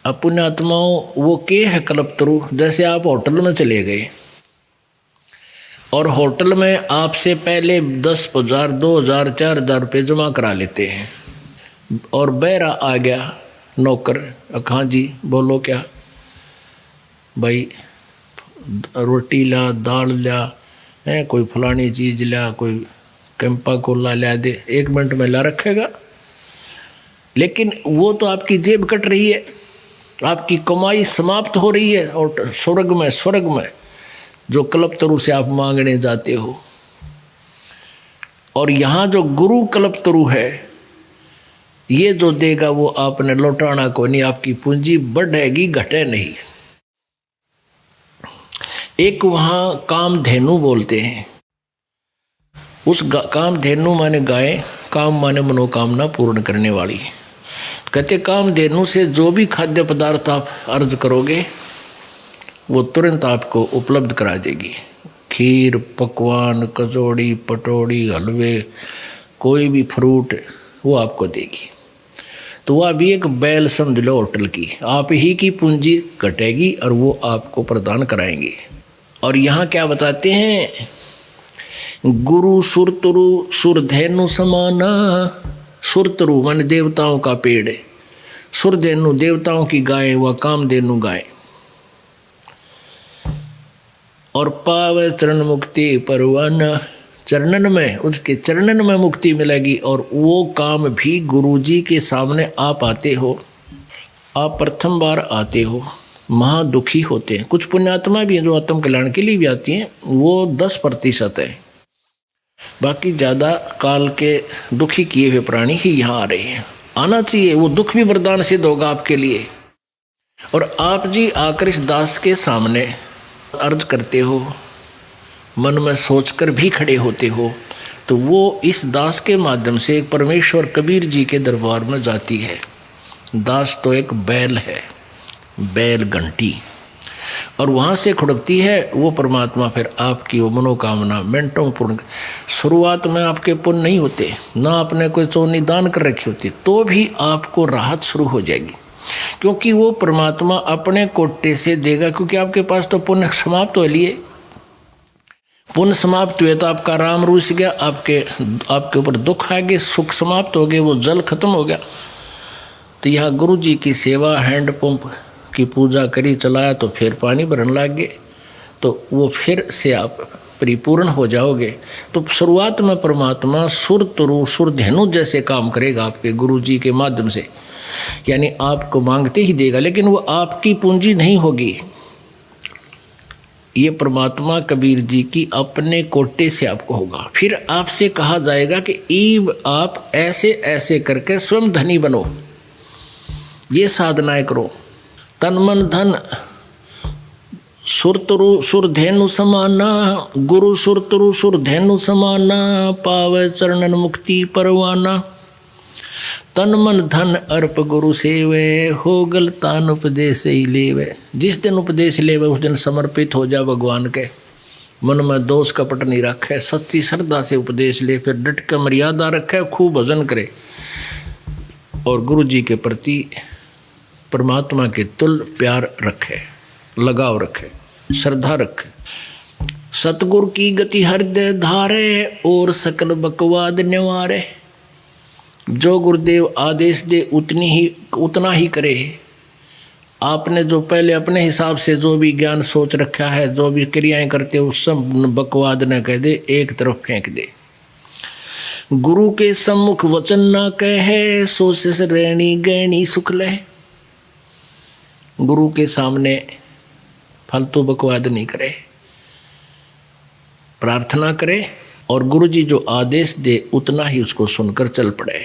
अब पुण्यात्माओं वो के है कल्पतरु। जैसे आप होटल में चले गए और होटल में आपसे पहले 10,000 2,000 4,000 रुपये जमा करा लेते हैं। और बहरा आ गया नौकर, हाँ जी बोलो क्या भाई, रोटी ला, दाल ला, है कोई फलानी चीज़ ला, कोई कैंपा कोला ला दे, 1 मिनट में ला रखेगा। लेकिन वो तो आपकी जेब कट रही है, आपकी कमाई समाप्त हो रही है। और स्वर्ग में जो कल्पतरु से आप मांगने जाते हो। और यहाँ जो गुरु कल्पतरु है, ये जो देगा वो आपने लौटाना को नहीं, आपकी पूंजी बढ़ेगी घटे नहीं। एक वहाँ कामधेनु बोलते हैं। उस कामधेनु माने गाय, काम माने मनोकामना पूर्ण करने वाली। कहते कामधेनु से जो भी खाद्य पदार्थ आप अर्ज करोगे वो तुरंत आपको उपलब्ध करा देगी। खीर, पकवान, कचौड़ी, पटौड़ी, हलवे, कोई भी फ्रूट वो आपको देगी। तो वह भी एक बैल समझ लो होटल की। आप ही की पूंजी घटेगी और वो आपको प्रदान कराएंगे। और यहाँ क्या बताते हैं, गुरु सुरतरु सुरधेनु समाना। सुरतरु माने देवताओं का पेड़, सुरधेनु देवताओं की गाय, व कामधेनु गाय। और पावे चरण मुक्ति परवाना, चरणन में, उसके चरणन में मुक्ति मिलेगी। और वो काम भी गुरुजी के सामने आप आते हो, आप प्रथम बार आते हो, महा दुखी होते हैं। कुछ पुण्यात्मा भी हैं जो आत्म कल्याण के लिए भी आती हैं, वो 10% है। बाकी ज़्यादा काल के दुखी किए हुए प्राणी ही यहाँ आ रहे हैं। आना चाहिए, वो दुख भी वरदान सिद्ध होगा आपके लिए। और आप जी आकर इस दास के सामने अर्ज करते हो, मन में सोचकर भी खड़े होते हो, तो वो इस दास के माध्यम से एक परमेश्वर कबीर जी के दरबार में जाती है। दास तो एक बैल है, बैल घंटी, और वहाँ से खुड़कती है वो परमात्मा। फिर आपकी वो मनोकामना मिनटों में पूर्ण। शुरुआत में आपके पुण्य नहीं होते, ना आपने कोई चौनी दान कर रखी होती, तो भी आपको राहत शुरू हो जाएगी। क्योंकि वो परमात्मा अपने कोटे से देगा, क्योंकि आपके पास तो पुण्य समाप्त हो लिए। पुण्य समाप्त हुए तो आपका राम रूस गया, आपके ऊपर दुख आ गए, सुख समाप्त हो गए, वो जल खत्म हो गया। तो यहाँ गुरु जी की सेवा, हैंडपंप की पूजा करी चलाया तो फिर पानी भरने लग गए, तो वो फिर से आप परिपूर्ण हो जाओगे। तो शुरुआत में परमात्मा सुर तरु सुर धेनु जैसे काम करेगा आपके गुरु जी के माध्यम से, यानी आपको मांगते ही देगा, लेकिन वो आपकी पूंजी नहीं होगी। ये परमात्मा कबीर जी की अपने कोटे से आपको होगा। फिर आपसे कहा जाएगा कि ईब आप ऐसे ऐसे करके स्वयं धनी बनो, ये साधनाएं करो। तन मन धन सुरतरु सुरधेनु समाना, गुरु सुरतरु सुरधेनु समाना, पावे चरणन मुक्ति परवाना। तन मन धन अर्प गुरु सेवे, हो गलतान उपदेश ही लेवे। जिस दिन उपदेश लेवे उस दिन समर्पित हो जा भगवान के, मन में दोष कपट नहीं रखे, सच्ची श्रद्धा से उपदेश ले, फिर डट कर मर्यादा रखे, खूब भजन करे और गुरु जी के प्रति परमात्मा के तुल प्यार रखे, लगाव रखे, श्रद्धा रखे। सतगुरु की गति हृदय धारे, और सकल बकवाद निवारे। जो गुरुदेव आदेश दे उतना ही करे। आपने जो पहले अपने हिसाब से जो भी ज्ञान सोच रखा है, जो भी क्रियाएं करते हो, सब बकवाद न कह दे, एक तरफ फेंक दे। गुरु के सम्मुख वचन ना कहे, सो से रहनी गहनी सुख ले। गुरु के सामने फालतू बकवाद नहीं करे, प्रार्थना करे और गुरु जी जो आदेश दे उतना ही उसको सुनकर चल पड़े,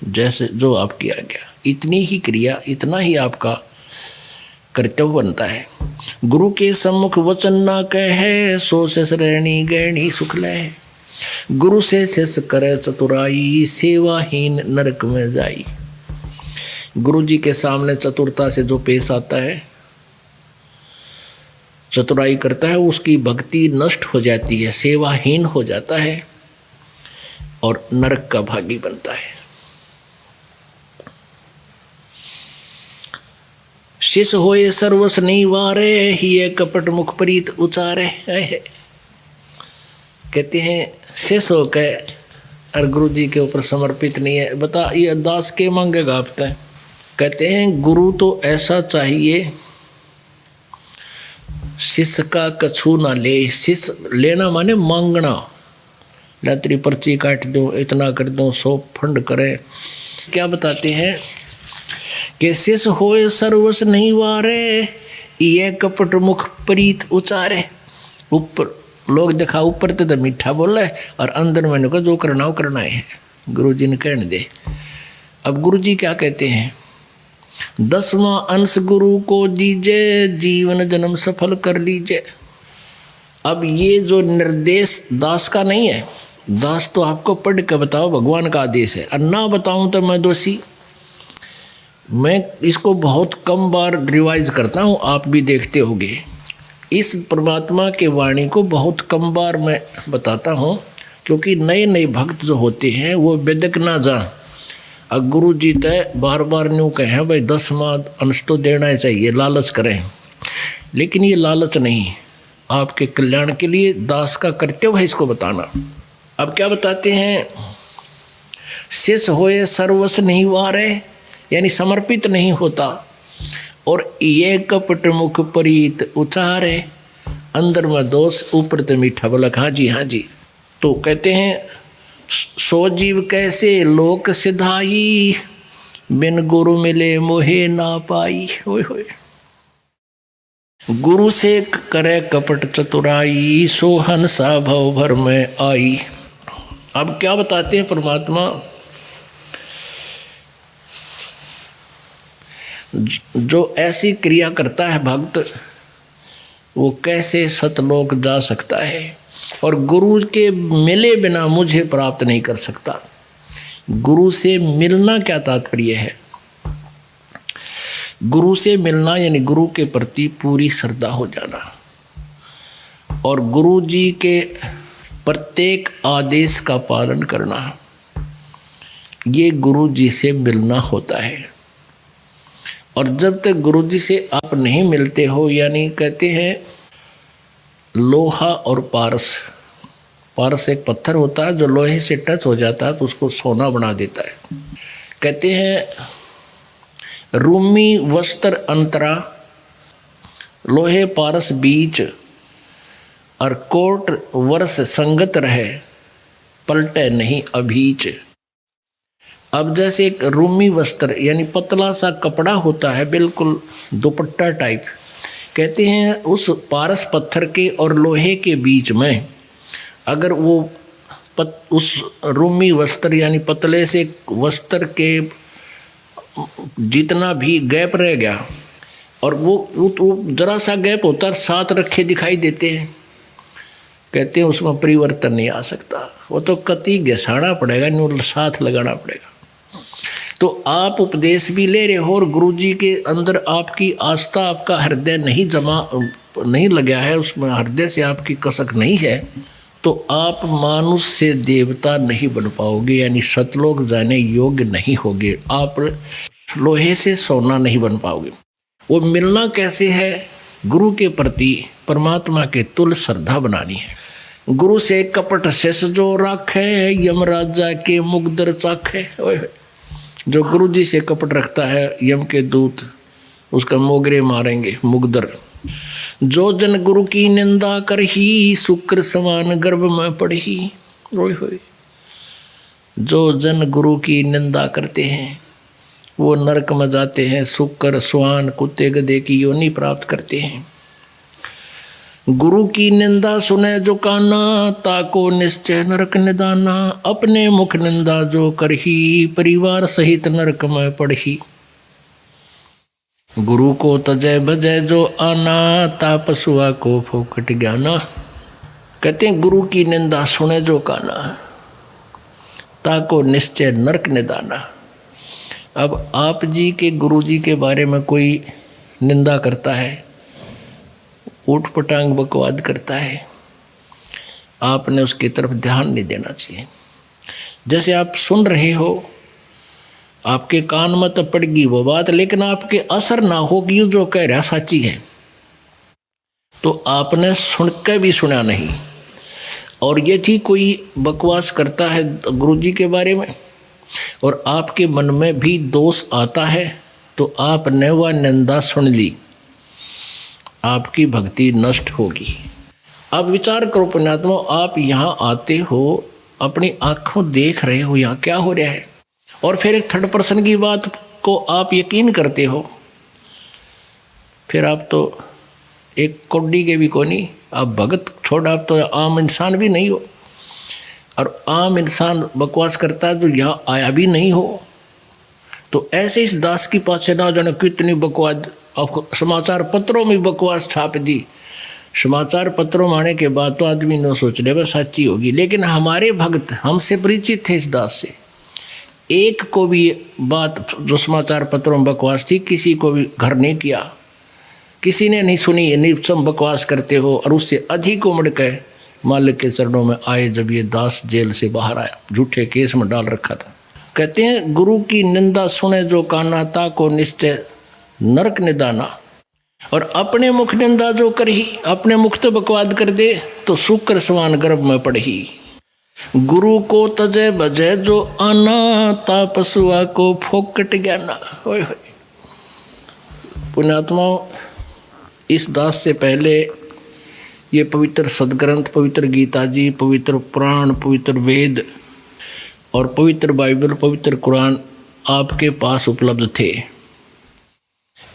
जैसे जो आप किया गया, इतनी ही क्रिया, इतना ही आपका कर्तव्य बनता है। गुरु के सम्मुख वचन ना कहे, सो से रहनी गहनी सुख ले। गुरु से शिष्य करे चतुराई, सेवाहीन नरक में जाई। गुरु जी के सामने चतुरता से जो पेश आता है, चतुराई करता है, उसकी भक्ति नष्ट हो जाती है, सेवाहीन हो जाता है और नरक का भागी बनता है। शिष होए सर्वस नहीं वारे, ही कपट मुख प्रीत उचारे। कहते हैं शिष होकर और गुरु जी के ऊपर समर्पित नहीं है, बता ये दास के मांगेगा आप तय। कहते हैं गुरु तो ऐसा चाहिए शिष्य का कछु ना ले। शिष्य लेना माने मांगना, रात्रि पर्ची काट दो, इतना कर दो, 100 फंड करे। क्या बताते हैं कि शिष्य होए सर्वस नहीं वारे, ये कपट मुख प्रीत उचारे। ऊपर लोग देखा ऊपर तो मीठा बोले और अंदर मैंने कहा जो करना हो करना है, गुरु जी ने कहने दे। अब गुरु जी क्या कहते हैं, 10वां अंश गुरु को दीजिए, जीवन जन्म सफल कर लीजिए। अब ये जो निर्देश दास का नहीं है, दास तो आपको पढ़ के बताओ, भगवान का आदेश है, और ना बताऊं तो मैं दोषी। मैं इसको बहुत कम बार रिवाइज करता हूँ, आप भी देखते होंगे। इस परमात्मा के वाणी को बहुत कम बार मैं बताता हूँ, क्योंकि नए नए भक्त जो होते हैं वो बेदक ना जा। अब गुरु जी तय बार बार न्यू कहें भाई 10वां अंश तो देना ही चाहिए, लालच करें, लेकिन ये लालच नहीं, आपके कल्याण के लिए दास का कर्तव्य है इसको बताना। अब क्या बताते हैं, शिष होए सर्वस नहीं वारे, यानी समर्पित नहीं होता, और ये कपट मुख प्रीत उचारे। अंदर में दोष, ऊपर तो मीठा बोला, हाँ जी हाँ जी। तो कहते हैं सो जीव कैसे लोक सिधाई, बिन गुरु मिले मोहे ना पाई। होय होय। गुरु से करे कपट चतुराई, सो हंसा भव भर में आई। अब क्या बताते हैं परमात्मा, जो ऐसी क्रिया करता है भक्त, वो कैसे सतलोक जा सकता है, और गुरु के मिले बिना मुझे प्राप्त नहीं कर सकता। गुरु से मिलना क्या तात्पर्य है, गुरु से मिलना यानी गुरु के प्रति पूरी श्रद्धा हो जाना, और गुरु जी के प्रत्येक आदेश का पालन करना, ये गुरु जी से मिलना होता है। और जब तक गुरु जी से आप नहीं मिलते हो, यानी कहते हैं लोहा और पारस पारस एक पत्थर होता है जो लोहे से टच हो जाता है तो उसको सोना बना देता है। कहते हैं रूमी वस्त्र अंतरा, लोहे पारस बीच, और कोट वर्ष संगत रहे, पलटे नहीं अभीच। अब जैसे एक रूमी वस्त्र यानी पतला सा कपड़ा होता है, बिल्कुल दुपट्टा टाइप, कहते हैं उस पारस पत्थर के और लोहे के बीच में अगर वो उस रूमी वस्त्र यानी पतले से वस्त्र के जितना भी गैप रह गया और वो जरा सा गैप होता है, साथ रखे दिखाई देते हैं, कहते हैं उसमें परिवर्तन नहीं आ सकता, वो तो कति घसाना पड़ेगा, नहीं साथ लगाना पड़ेगा। तो आप उपदेश भी ले रहे हो और गुरु जी के अंदर आपकी आस्था, आपका हृदय नहीं लगा है, उसमें हृदय से आपकी कसक नहीं है, तो आप मानुष से देवता नहीं बन पाओगे, यानी सतलोक जाने योग्य नहीं होगे, आप लोहे से सोना नहीं बन पाओगे। वो मिलना कैसे है? गुरु के प्रति परमात्मा के तुल श्रद्धा बनानी है। गुरु से कपट शेष जो राखे, यमराजा के मुगदर चाखे। जो गुरु जी से कपट रखता है, यम के दूत उसका मोगरे मारेंगे, मुगदर। जो जन गुरु की निंदा कर ही, शुक्र समान गर्भ में पढ़ी। जो जन गुरु की निंदा करते हैं वो नरक में जाते हैं, शुक्र स्वान कुत्ते गधे की योनि प्राप्त करते हैं। गुरु की निंदा सुने जो काना, ताको निश्चय नरक निदाना। अपने मुख निंदा जो करही, परिवार सहित नरक में पढ़ी। गुरु को तजय भजय जो आना, तापसुआ को फोकट ज्ञाना। कहते हैं गुरु की निंदा सुने जो काना, ताको निश्चय नरक निदाना। अब आप जी के गुरु जी के बारे में कोई निंदा करता है, ऊट पटांग बकवाद करता है, आपने उसकी तरफ ध्यान नहीं देना चाहिए। जैसे आप सुन रहे हो, आपके कान में तो पड़गी वो बात, लेकिन आपके असर ना हो कि ये जो कह रहा सच्ची है, तो आपने सुन के भी सुना नहीं। और ये थी कोई बकवास करता है गुरु जी के बारे में और आपके मन में भी दोष आता है, तो आपने वह निंदा सुन ली, आपकी भक्ति नष्ट होगी। अब विचार करो पुण्यात्मा, आप यहाँ आते हो, अपनी आंखों देख रहे हो यहाँ क्या हो रहा है, और फिर एक थर्ड पर्सन की बात को आप यकीन करते हो, फिर आप तो एक कौड़ी के भी को नहीं, आप भगत छोड़, आप तो आम इंसान भी नहीं हो। और आम इंसान बकवास करता है तो यहाँ आया भी नहीं हो, तो ऐसे इस दास की पाछे ना जाने कितनी बकवास। अब समाचार पत्रों में बकवास छाप दी, समाचार पत्रों में आने के बाद तो आदमी न सोच रहे बस सच्ची होगी, लेकिन हमारे भक्त हमसे परिचित थे इस दास से। एक को भी बात जो समाचार पत्रों में बकवास थी, किसी को भी घर नहीं किया, किसी ने नहीं सुनी, नहीं सब बकवास करते हो। और उससे अधिक उमड़ के मालिक के चरणों में आए जब ये दास जेल से बाहर आया, झूठे केस में डाल रखा था। कहते हैं गुरु की निंदा सुने जो काना, ताको निश्चय नरक निदाना। और अपने मुख निंदा जो करही, अपने मुख तो बकवाद कर दे तो शुक्र समान गर्भ में पढ़ी। गुरु को तजय बजय जो आना, तापसुआ को फोकट ज्ञाना। पुण्यात्मा, इस दास से पहले ये पवित्र सदग्रंथ, पवित्र गीता जी, पवित्र पुराण, पवित्र वेद और पवित्र बाइबल, पवित्र कुरान आपके पास उपलब्ध थे।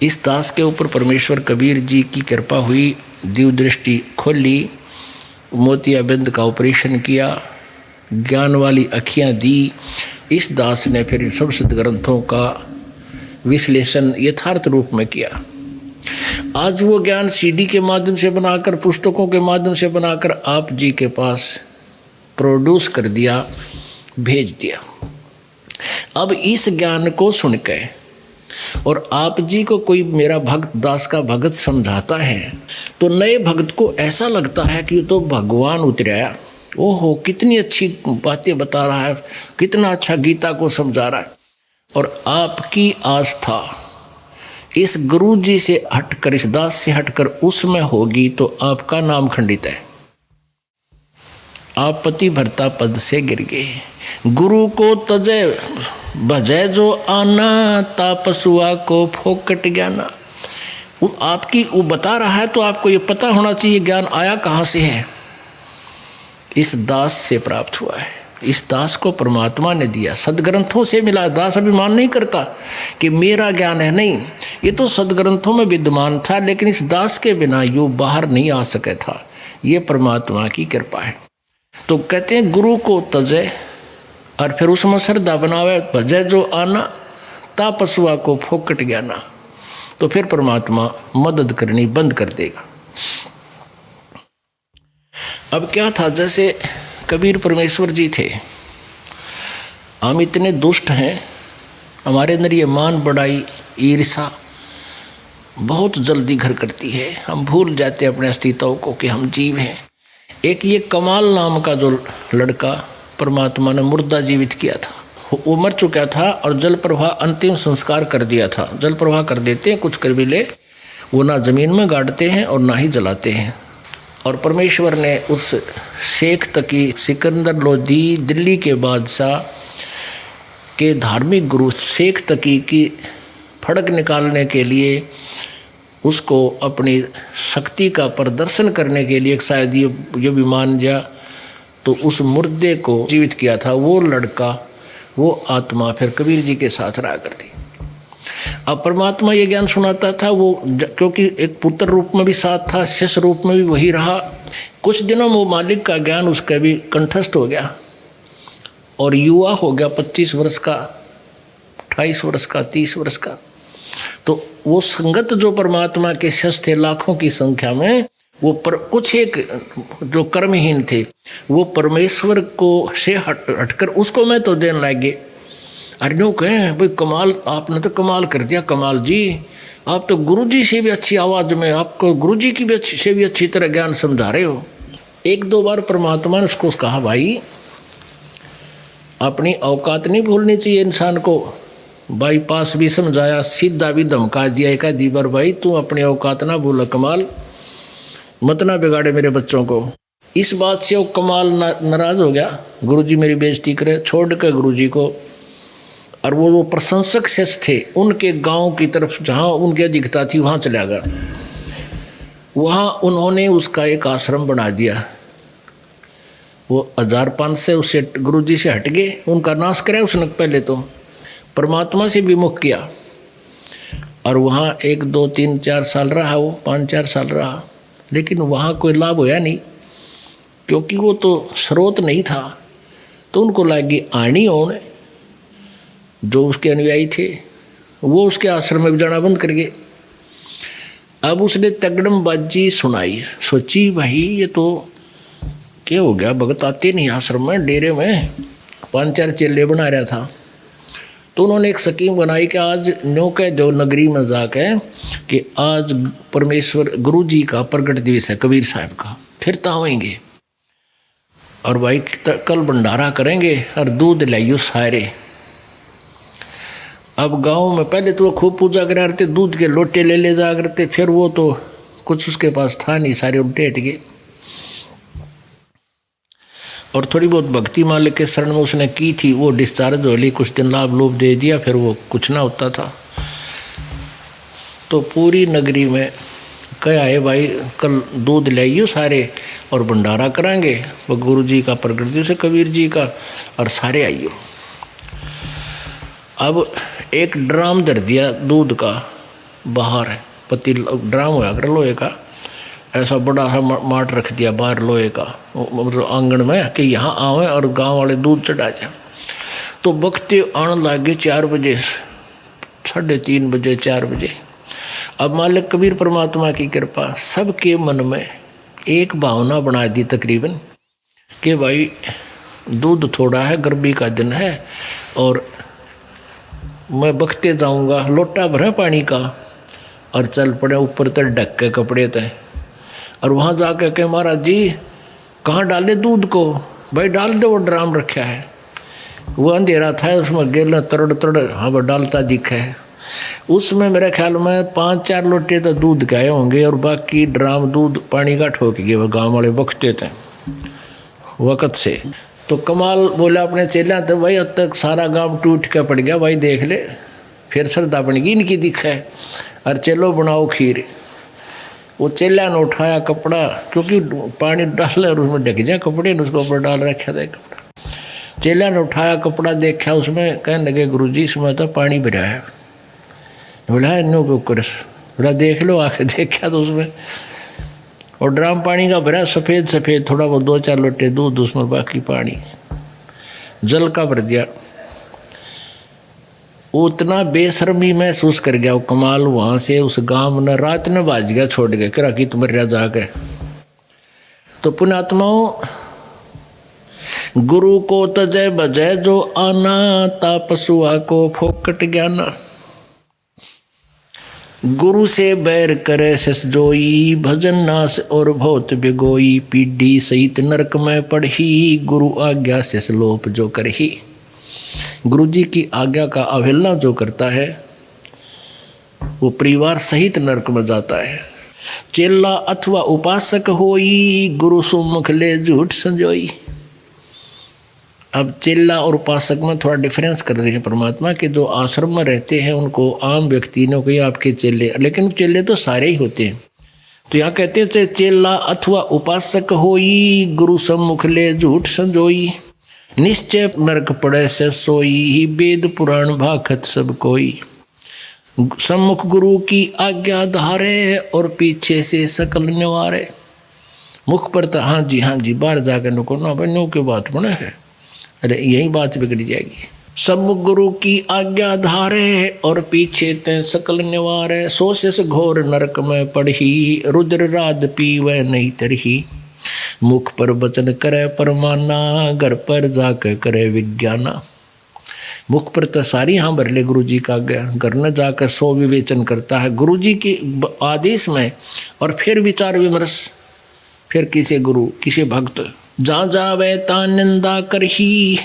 इस दास के ऊपर परमेश्वर कबीर जी की कृपा हुई, दिव्य दृष्टि खोली, मोतियाबिंद का ऑपरेशन किया, ज्ञान वाली अखियाँ दी। इस दास ने फिर सब सदग्रंथों का विश्लेषण यथार्थ रूप में किया। आज वो ज्ञान सीडी के माध्यम से बनाकर, पुस्तकों के माध्यम से बनाकर आप जी के पास प्रोड्यूस कर दिया, भेज दिया। अब इस ज्ञान को सुन के और आप जी को कोई मेरा भक्त, दास का भगत समझाता है तो नए भक्त को ऐसा लगता है कि तो भगवान उतराया, ओहो कितनी अच्छी बातें बता रहा है, कितना अच्छा गीता को समझा रहा है। और आपकी आस्था इस गुरु जी से हटकर, इस दास से हटकर उसमें होगी तो आपका नाम खंडित है। आप पति भरता पद से गिर गए। गुरु को तजे भजय जो आना, तापसुआ को फोकट ज्ञाना। वो आपकी वो बता रहा है तो आपको ये पता होना चाहिए ज्ञान आया कहाँ से है। इस दास से प्राप्त हुआ है। इस दास को परमात्मा ने दिया, सदग्रंथों से मिला। दास अभिमान नहीं करता कि मेरा ज्ञान है, नहीं, ये तो सदग्रंथों में विद्यमान था, लेकिन इस दास के बिना यो बाहर नहीं आ सके था। ये परमात्मा की कृपा है। तो कहते हैं गुरु को तजे और फिर उसमें श्रद्धा बनावे, भजय जो आना, तापसुआ को फोकट ज्ञाना। तो फिर परमात्मा मदद करनी बंद कर देगा। अब क्या था, जैसे कबीर परमेश्वर जी थे, हम इतने दुष्ट हैं, हमारे अंदर ये मान बढ़ाई ईर्षा बहुत जल्दी घर करती है। हम भूल जाते हैं अपने अस्तित्व को कि हम जीव हैं। एक ये कमाल नाम का जो लड़का परमात्मा ने मुर्दा जीवित किया था, वो मर चुका था और जल प्रवाह अंतिम संस्कार कर दिया था। जल प्रवाह कर देते हैं कुछ कबीले, वो ना ज़मीन में गाड़ते हैं और ना ही जलाते हैं। और परमेश्वर ने उस शेख तकी सिकंदर लोधी दिल्ली के बादशाह के धार्मिक गुरु शेख तकी की फड़क निकालने के लिए, उसको अपनी शक्ति का प्रदर्शन करने के लिए शायद ये भी मान जा, तो उस मुर्दे को जीवित किया था। वो लड़का, वो आत्मा फिर कबीर जी के साथ रहा करती। अब परमात्मा ये ज्ञान सुनाता था, वो क्योंकि एक पुत्र रूप में भी साथ था, शिष्य रूप में भी वही रहा। कुछ दिनों में वो मालिक का ज्ञान उसका भी कंठस्थ हो गया और युवा हो गया, 25 वर्ष का, 28 वर्ष का, 30 वर्ष का। तो वो संगत जो परमात्मा के शिष्य थे लाखों की संख्या में, वो कुछ एक जो कर्महीन थे, वो परमेश्वर को से हटकर उसको मैं तो देने लगे। अरे नो कहें भाई कमाल, आपने तो कमाल कर दिया कमाल जी, आप तो गुरुजी से भी अच्छी आवाज़ में, आपको गुरुजी की भी से भी अच्छी तरह ज्ञान समझा रहे हो। एक दो बार परमात्मा ने उसको कहा, भाई अपनी औकात नहीं भूलनी चाहिए इंसान को। बाईपास भी समझाया, सीधा भी धमका दिया एक आधी बार, भाई तू अपनी औकात ना भूल, कमाल मत ना बिगाड़े मेरे बच्चों को। इस बात से वो कमाल नाराज हो गया, गुरुजी मेरी बेइज्जती करे, छोड़ के गुरुजी को। और वो प्रशंसक शिष्य थे, उनके गांव की तरफ जहाँ उनकी अधिकता थी वहाँ चला गया। वहाँ उन्होंने उसका एक आश्रम बना दिया। वो 1005 से उससे गुरुजी से हट गए, उनका नाश कराया उसने पहले, तो परमात्मा से विमुख किया। और वहाँ 1 2 3 4 साल रहा, वो 5-4 साल रहा, लेकिन वहाँ कोई लाभ होया नहीं, क्योंकि वो तो स्रोत नहीं था। तो उनको लगी आनी होने, जो उसके अनुयायी थे वो उसके आश्रम में जाना बंद कर गए। अब उसने तगड़मबाजी सुनाई, सोची भाई ये तो क्या हो गया, भगत आते नहीं आश्रम में, डेरे में 5-4 चेले बना रहा था। तो उन्होंने एक स्कीम बनाई कि आज न्यो कह दो नगरी में जाके कि आज परमेश्वर गुरु जी का प्रगट दिवस है, कबीर साहब का, फिर तावेंगे और भाई कल भंडारा करेंगे और दूध लाइयो सारे। अब गांव में पहले तो वो खूब पूजा करा करते, दूध के लोटे ले जा करते, फिर वो तो कुछ उसके पास था नहीं, सारे उल्टे हट गए। और थोड़ी बहुत भक्ति मालिक के शरण में उसने की थी, वो डिस्चार्ज हो ली, कुछ दिन लाभ लोभ दे दिया, फिर वो कुछ ना होता था। तो पूरी नगरी में कहा है भाई कल दूध लाइयो सारे और भंडारा कराएंगे, वो गुरु जी का प्रगट दिवस है कबीर जी का, और सारे आइयो। अब एक ड्राम धर दिया दूध का बाहर, पतील ड्राम होया कर लोहे का, ऐसा बड़ा सा माट रख दिया बाहर लोहे का, मतलब आंगन में, कि यहाँ आवे और गांव वाले दूध चढ़ा जाए। तो बकते आने लगे 4 बजे, 3:30 बजे, 4 बजे। अब मालिक कबीर परमात्मा की कृपा, सबके मन में एक भावना बना दी तकरीबन कि भाई दूध थोड़ा है, गर्मी का दिन है, और मैं बकते जाऊंगा, लोटा भरा पानी का, और चल पड़े ऊपर तक ढक के कपड़े तय। और वहाँ जाकर के महाराज जी कहाँ डाले दूध को, भाई डाल दे, वो ड्राम रखा है। वो अंधेरा था, उसमें गेला तड़ तड़ हाँ वो डालता दिखा है। उसमें मेरे ख्याल में 5-4 लोटे तो दूध गए होंगे, और बाकी ड्राम दूध पानी का ठोक गए, वो गाँव वाले बकते थे। वक़्त से। तो कमाल बोला अपने चेला, तो भाई अब तक सारा गांव टूट के पड़ गया भाई, देख ले फिर श्रद्धा बन गई इनकी दिखा है, और चलो बनाओ खीर। वो चेला ने उठाया कपड़ा, क्योंकि पानी डाल और उसमें ढक जाए कपड़े ने, उसके ऊपर डाल रखा था कपड़ा। चेला ने उठाया कपड़ा, देखा उसमें, कहने लगे गुरुजी इसमें तो पानी भरा है। बोला नो को कर, बोला देख लो, आके देखा तो उसमें, और ड्राम पानी का भरा, सफ़ेद सफ़ेद, थोड़ा वो 2-4 लोटे दूध उसमें, बाकी पानी जल का भर दिया। उतना बेशर्मी महसूस कर गया वो कमाल। वहाँ से उस गांव में रात में बाज गया, छोड़ गया करा कि तुम रह जाके। तो पुण्यात्माओं, गुरु को तजय बजय जो आना, तापसुआ को फोकट ज्ञाना। गुरु से बैर करे सस जोई, भजन नास और बहुत बिगोई। पीढ़ी सहित नरक में पढ़ी, गुरु आज्ञा से लोप जो करही। गुरु जी की आज्ञा का अवहेलना जो करता है वो परिवार सहित नरक में जाता है। चेला अथवा उपासक होई, गुरु सुमुख ले झूठ संजोई। अब चेला और उपासक में थोड़ा डिफरेंस कर रहे हैं परमात्मा के। जो आश्रम में रहते हैं उनको आम व्यक्ति ने कोई आपके चेले, लेकिन चेले तो सारे ही होते हैं। तो यहाँ कहते हैं चेला अथवा उपासक होई, गुरु सम्मुख ले झूठ संजोई। निश्चय नरक पड़े से सोई, वेद पुराण भाखत सब कोई। सम्मुख गुरु की आज्ञा धारे, और पीछे से सकल निवारे। मुख पर तो हाँ जी बाहर जाकर नुको ना भाई, नो की बात बने है, अरे यही बात बिगड़ जाएगी। सम्मुख गुरु की आज्ञा धारे, और पीछे ते सकल निवारे। सो से घोर नरक में पढ़ी, रुद्र राज पीवे नहीं तरही। मुख पर वचन करे परमाना, घर पर जाकर करे विज्ञाना। मुख पर तो सारी हाँ भर ले गुरु जी का आज्ञा, घर न जाकर सो विवेचन करता है गुरु जी के आदेश में, और फिर विचार विमर्श, फिर किसी गुरु किसी भक्त। जहाँ जावे ता निंदा करही,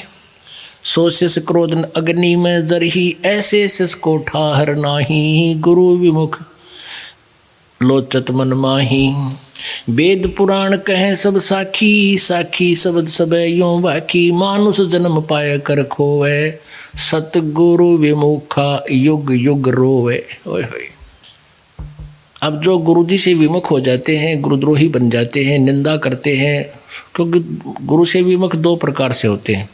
सो शिष क्रोध अग्नि में जरही। ऐसे शिष को ठाहर नाही, गुरु विमुख लोचत मन माही। वेद पुराण कहे सब साखी, साखी शब्द सबे यों बाकी। मानुष जन्म पाए कर खोवे, सतगुरु विमुखा युग युग रोवे। ओए होए। अब जो गुरु जी से विमुख हो जाते हैं, गुरुद्रोही बन जाते हैं, निंदा करते हैं, क्योंकि गुरु से विमुख 2 प्रकार से होते हैं।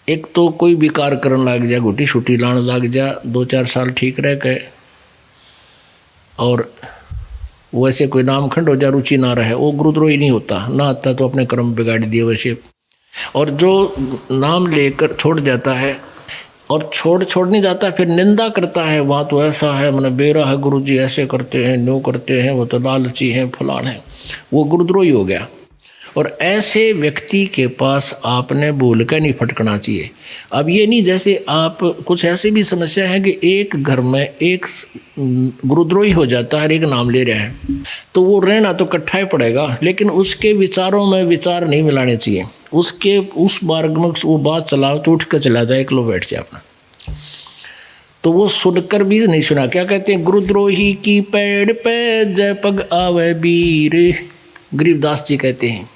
एक तो कोई विकार करने लग जा, घुटी छुटी लाने लग जा, 2-4 साल ठीक रह गए, और वैसे कोई नाम खंड हो जा, रुचि ना रहे, वो गुरुद्रोही नहीं होता। ना आता तो अपने कर्म बिगाड़ दिए वैसे। और जो नाम लेकर छोड़ जाता है, और छोड़ नहीं जाता, फिर निंदा करता है, वहाँ तो ऐसा है, मैंने बेरा है, गुरु जी ऐसे करते हैं, न्यू करते हैं, वो तो लालची हैं, फलान है, वो गुरुद्रोही हो गया। और ऐसे व्यक्ति के पास आपने भूल कर नहीं फटकना चाहिए। अब ये नहीं जैसे आप कुछ ऐसी भी समस्या है कि एक घर में एक गुरुद्रोही हो जाता है, एक नाम ले रहा है, तो वो रहना तो इकट्ठा ही पड़ेगा, लेकिन उसके विचारों में विचार नहीं मिलाने चाहिए। उसके उस मार्ग में वो बात चलाओ तो उठ कर चला जाए, एक लो बैठ जाए अपना, तो वो सुनकर भी नहीं सुना। क्या कहते हैं, गुरुद्रोही की पेड़ पे जय पग आवे बीर। गरीबदास जी कहते हैं,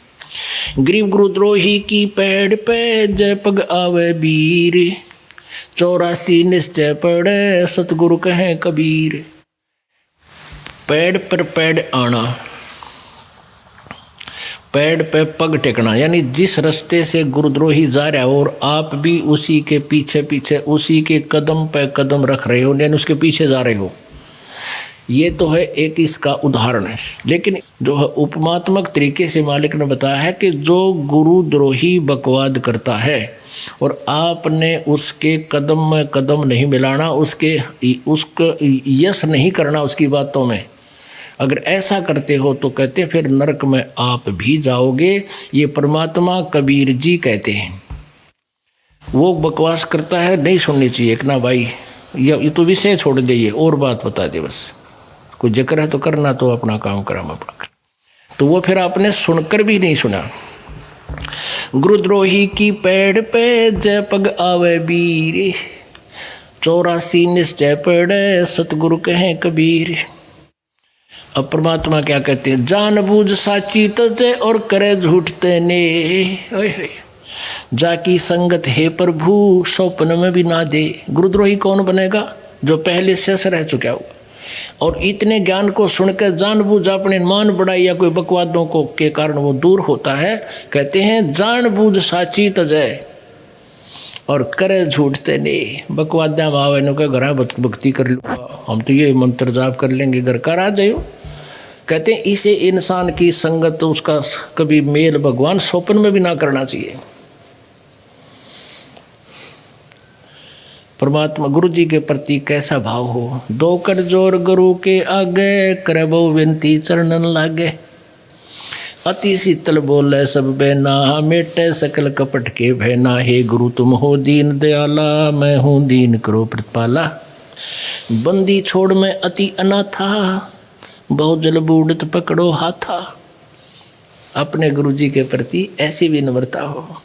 गरीब गुरुद्रोही की पेड़ पे जय पग आवे बीर। 84 निश्चय पड़े सतगुरु कहे कबीर। पेड़ पर पेड़ आना, पेड़ पे पग टेकना, यानी जिस रास्ते से गुरुद्रोही जा रहा है और आप भी उसी के पीछे पीछे, उसी के कदम पे कदम रख रहे हो, यानी उसके पीछे जा रहे हो। ये तो है एक इसका उदाहरण है। लेकिन जो है उपमात्मक तरीके से मालिक ने बताया है कि जो गुरुद्रोही बकवाद करता है और आपने उसके कदम में कदम नहीं मिलाना, उसको यस नहीं करना उसकी बातों में, अगर ऐसा करते हो तो कहते फिर नरक में आप भी जाओगे। ये परमात्मा कबीर जी कहते हैं। वो बकवास करता है, नहीं सुननी चाहिए ना भाई, ये तो विषय छोड़ दे, और बात बता दे, बस कोई जिक्र है तो करना, तो अपना काम करा अपना। तो वो फिर आपने सुनकर भी नहीं सुना। गुरुद्रोही की पेड़ पे जय पग आवे बीर। 84 निश्चय पड़े सतगुरु कहे कबीर। अब परमात्मा क्या कहते हैं, जान बूझ साची तजे और करे झूठते ने, जाकी संगत है प्रभु स्वप्न में भी ना दे। गुरुद्रोही कौन बनेगा, जो पहले शेष रह चुका हो और इतने ज्ञान को सुनकर जानबूझ अपने मान बढ़ाई या कोई बकवादों को के कारण वो दूर होता है। कहते हैं जानबूझ साची तजय और करे झूठते नहीं। बकवाद्या मावे ने घर भक्ति कर लूँगा, हम तो ये मंत्र जाप कर लेंगे, घर का आ जाओ। कहते हैं इसे इंसान की संगत उसका कभी मेल भगवान स्वप्न में भी ना करना चाहिए। परमात्मा गुरु जी के प्रति कैसा भाव हो, दो कर जोर गुरु के आगे करे बहु विनती चरणन लागे। अति शीतल बोले सब बेना मेटे सकल कपट के भैना। हे गुरु तुम हो दीन दयाला मैं हूँ दीन करो प्रतिपाला। बंदी छोड़ में अति अनाथा बहु जल बूढ़त पकड़ो हाथा। अपने गुरु जी के प्रति ऐसी विनम्रता हो।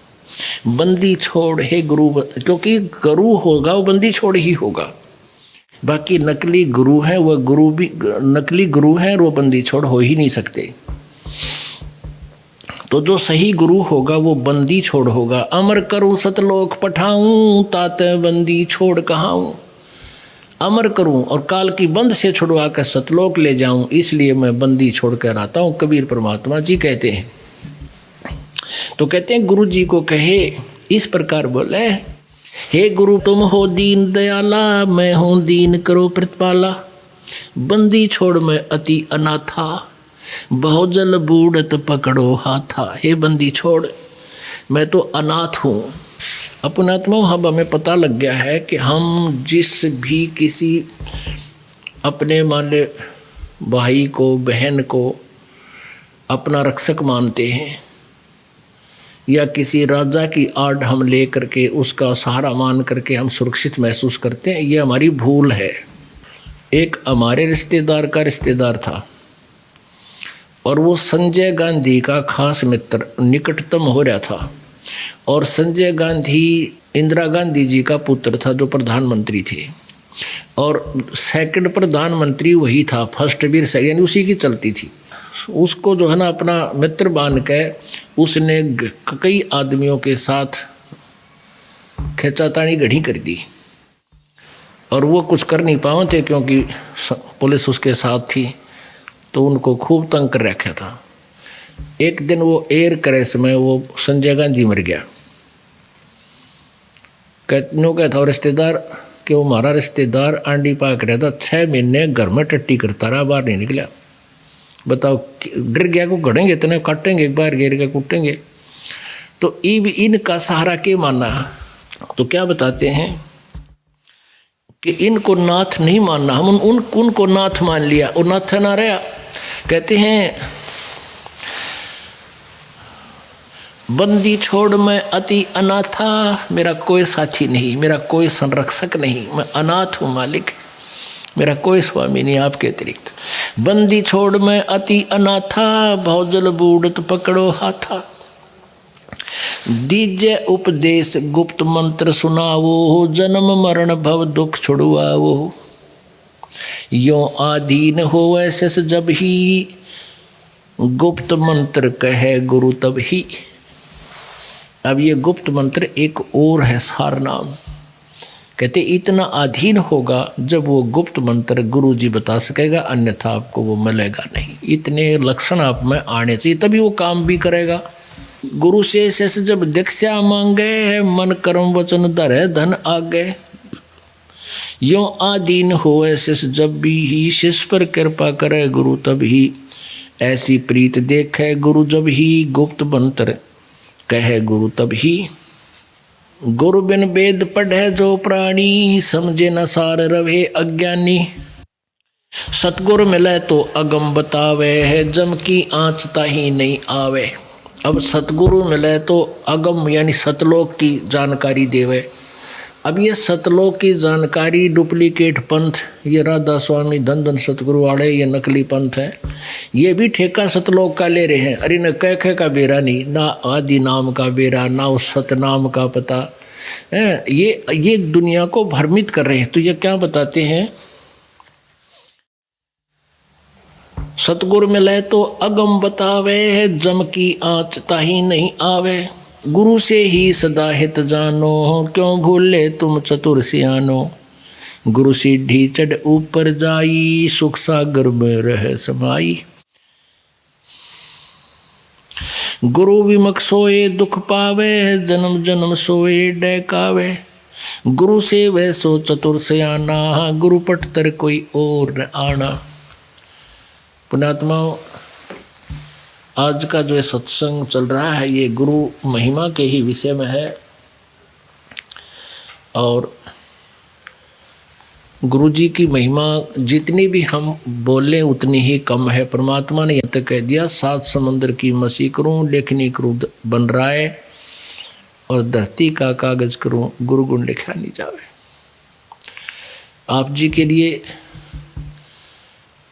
बंदी छोड़ हे गुरु, क्योंकि गुरु होगा वो बंदी छोड़ ही होगा। बाकी नकली गुरु हैं, वह गुरु भी नकली गुरु हैं और वो बंदी छोड़ हो ही नहीं सकते। तो जो सही गुरु होगा वो बंदी छोड़ होगा। अमर करूँ सतलोक पठाऊं ताते बंदी छोड़ कहाऊं। अमर करूं और काल की बंद से छुड़वा कर सतलोक ले जाऊं, इसलिए मैं बंदी छोड़ कर आता हूं, कबीर परमात्मा जी कहते हैं। तो कहते हैं गुरु जी को कहे इस प्रकार बोले, हे गुरु तुम हो दीन दयाला मैं हूँ दीन करो प्रतिपाला। बंदी छोड़ मैं अति अनाथा बहुजल बूढ़त पकड़ो हाथा। हे बंदी छोड़ मैं तो अनाथ हूँ। अपनात्मा अब हमें पता लग गया है कि हम जिस भी किसी अपने मान ले भाई को बहन को अपना रक्षक मानते हैं या किसी राजा की आड़ हम ले करके उसका सहारा मान करके हम सुरक्षित महसूस करते हैं, ये हमारी भूल है। एक हमारे रिश्तेदार का रिश्तेदार था और वो संजय गांधी का खास मित्र निकटतम हो रहा था। और संजय गांधी इंदिरा गांधी जी का पुत्र था जो प्रधानमंत्री थे, और सेकंड प्रधानमंत्री वही था, फर्स्ट वीर यानी उसी की चलती थी। उसको जो है ना अपना मित्र मान के उसने कई आदमियों के साथ खींचातानी गढ़ी कर दी और वो कुछ कर नहीं पाए थे क्योंकि पुलिस उसके साथ थी, तो उनको खूब तंग कर रखा था। एक दिन वो एयर क्रैश में वो संजय गांधी मर गया। क्या था रिश्तेदार कि वो हमारा रिश्तेदार आंडी पाक रहा था, 6 महीने घर में टट्टी करता रहा, बाहर नहीं निकला। बताओ डर गया को गढ़ेंगे इतने काटेंगे, एक बार घेर के कूटेंगे। तो इनका सहारा के माना, तो क्या बताते हैं कि इनको नाथ नहीं मानना, हम उनको नाथ मान लिया और नाथ ना रहा। कहते हैं बंदी छोड़ मैं अति अनाथा, मेरा कोई साथी नहीं, मेरा कोई संरक्षक नहीं, मैं अनाथ हूँ मालिक, मेरा कोई स्वामी नहीं आपके अतिरिक्त। बंदी छोड़ मैं अति अनाथा बहुजल बूढ़त पकड़ो हाथा। दीजे उपदेश गुप्त मंत्र सुनावो, जन्म मरण भव दुख छुड़वावो। यो आधीन हो ऐसे जब ही, गुप्त मंत्र कहे गुरु तब ही। अब ये गुप्त मंत्र एक और है सार नाम। कहते इतना अधीन होगा जब वो गुप्त मंत्र गुरु जी बता सकेगा, अन्यथा आपको वो मिलेगा नहीं। इतने लक्षण आप में आने चाहिए तभी वो काम भी करेगा। गुरु से शेष जब दीक्षा मांगे, मन कर्म वचन धरे धन आगे। यो आधीन हो ऐसे जब भी ही, शिष्य पर कृपा करे गुरु तब ही। ऐसी प्रीत देखे गुरु जब ही, गुप्त मंत्र कहे गुरु तब ही। गुरु बिन वेद पढ़े जो प्राणी, समझे न सार रवे अज्ञानी। सतगुरु मिले तो अगम बतावे है, जम की आँच ताही नहीं आवे। अब सतगुरु मिले तो अगम यानी सतलोक की जानकारी देवे। अब ये सतलोक की जानकारी डुप्लीकेट पंथ, ये राधा स्वामी धन धन सतगुरु वाले ये नकली पंथ है, ये भी ठेका सतलोक का ले रहे हैं। अरे न कैखे का बेरा नहीं, ना आदि नाम का बेरा, ना उस सतनाम का पता है। ये दुनिया को भ्रमित कर रहे हैं। तो ये क्या बताते हैं सतगुर मिले तो अगम बतावे, जम की आँच ताही नहीं आवे। गुरु से ही सदा हित जानो, क्यों भूले तुम चतुर सियानो। गुरु सीढ़ी चढ़ ऊपर जाई, सुख सागर में रह समाई। गुरु विमुख सोए दुख पावे, जन्म जन्म सोए डैकावे। गुरु से वह सो चतुर सियाना, गुरु पट तर कोई और न आना। पुण्यात्माओं, आज का जो सत्संग चल रहा है ये गुरु महिमा के ही विषय में है। और गुरु जी की महिमा जितनी भी हम बोलें उतनी ही कम है। परमात्मा ने यह तक कह दिया, 7 समंदर की मसी करूं, लेखनी करूं बन रहा है, और धरती का कागज करूं, गुरु गुण लिखा नहीं जावे। आप जी के लिए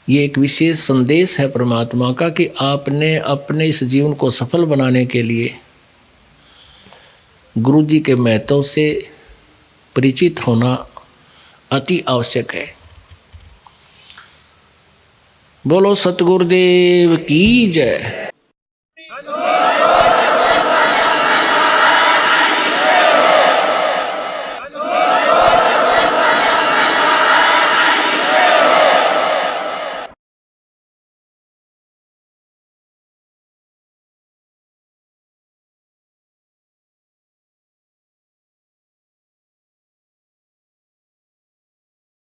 ये एक विशेष संदेश है परमात्मा का कि आपने अपने इस जीवन को सफल बनाने के लिए गुरु जी के महत्व से परिचित होना अति आवश्यक है। बोलो सतगुरुदेव की जय।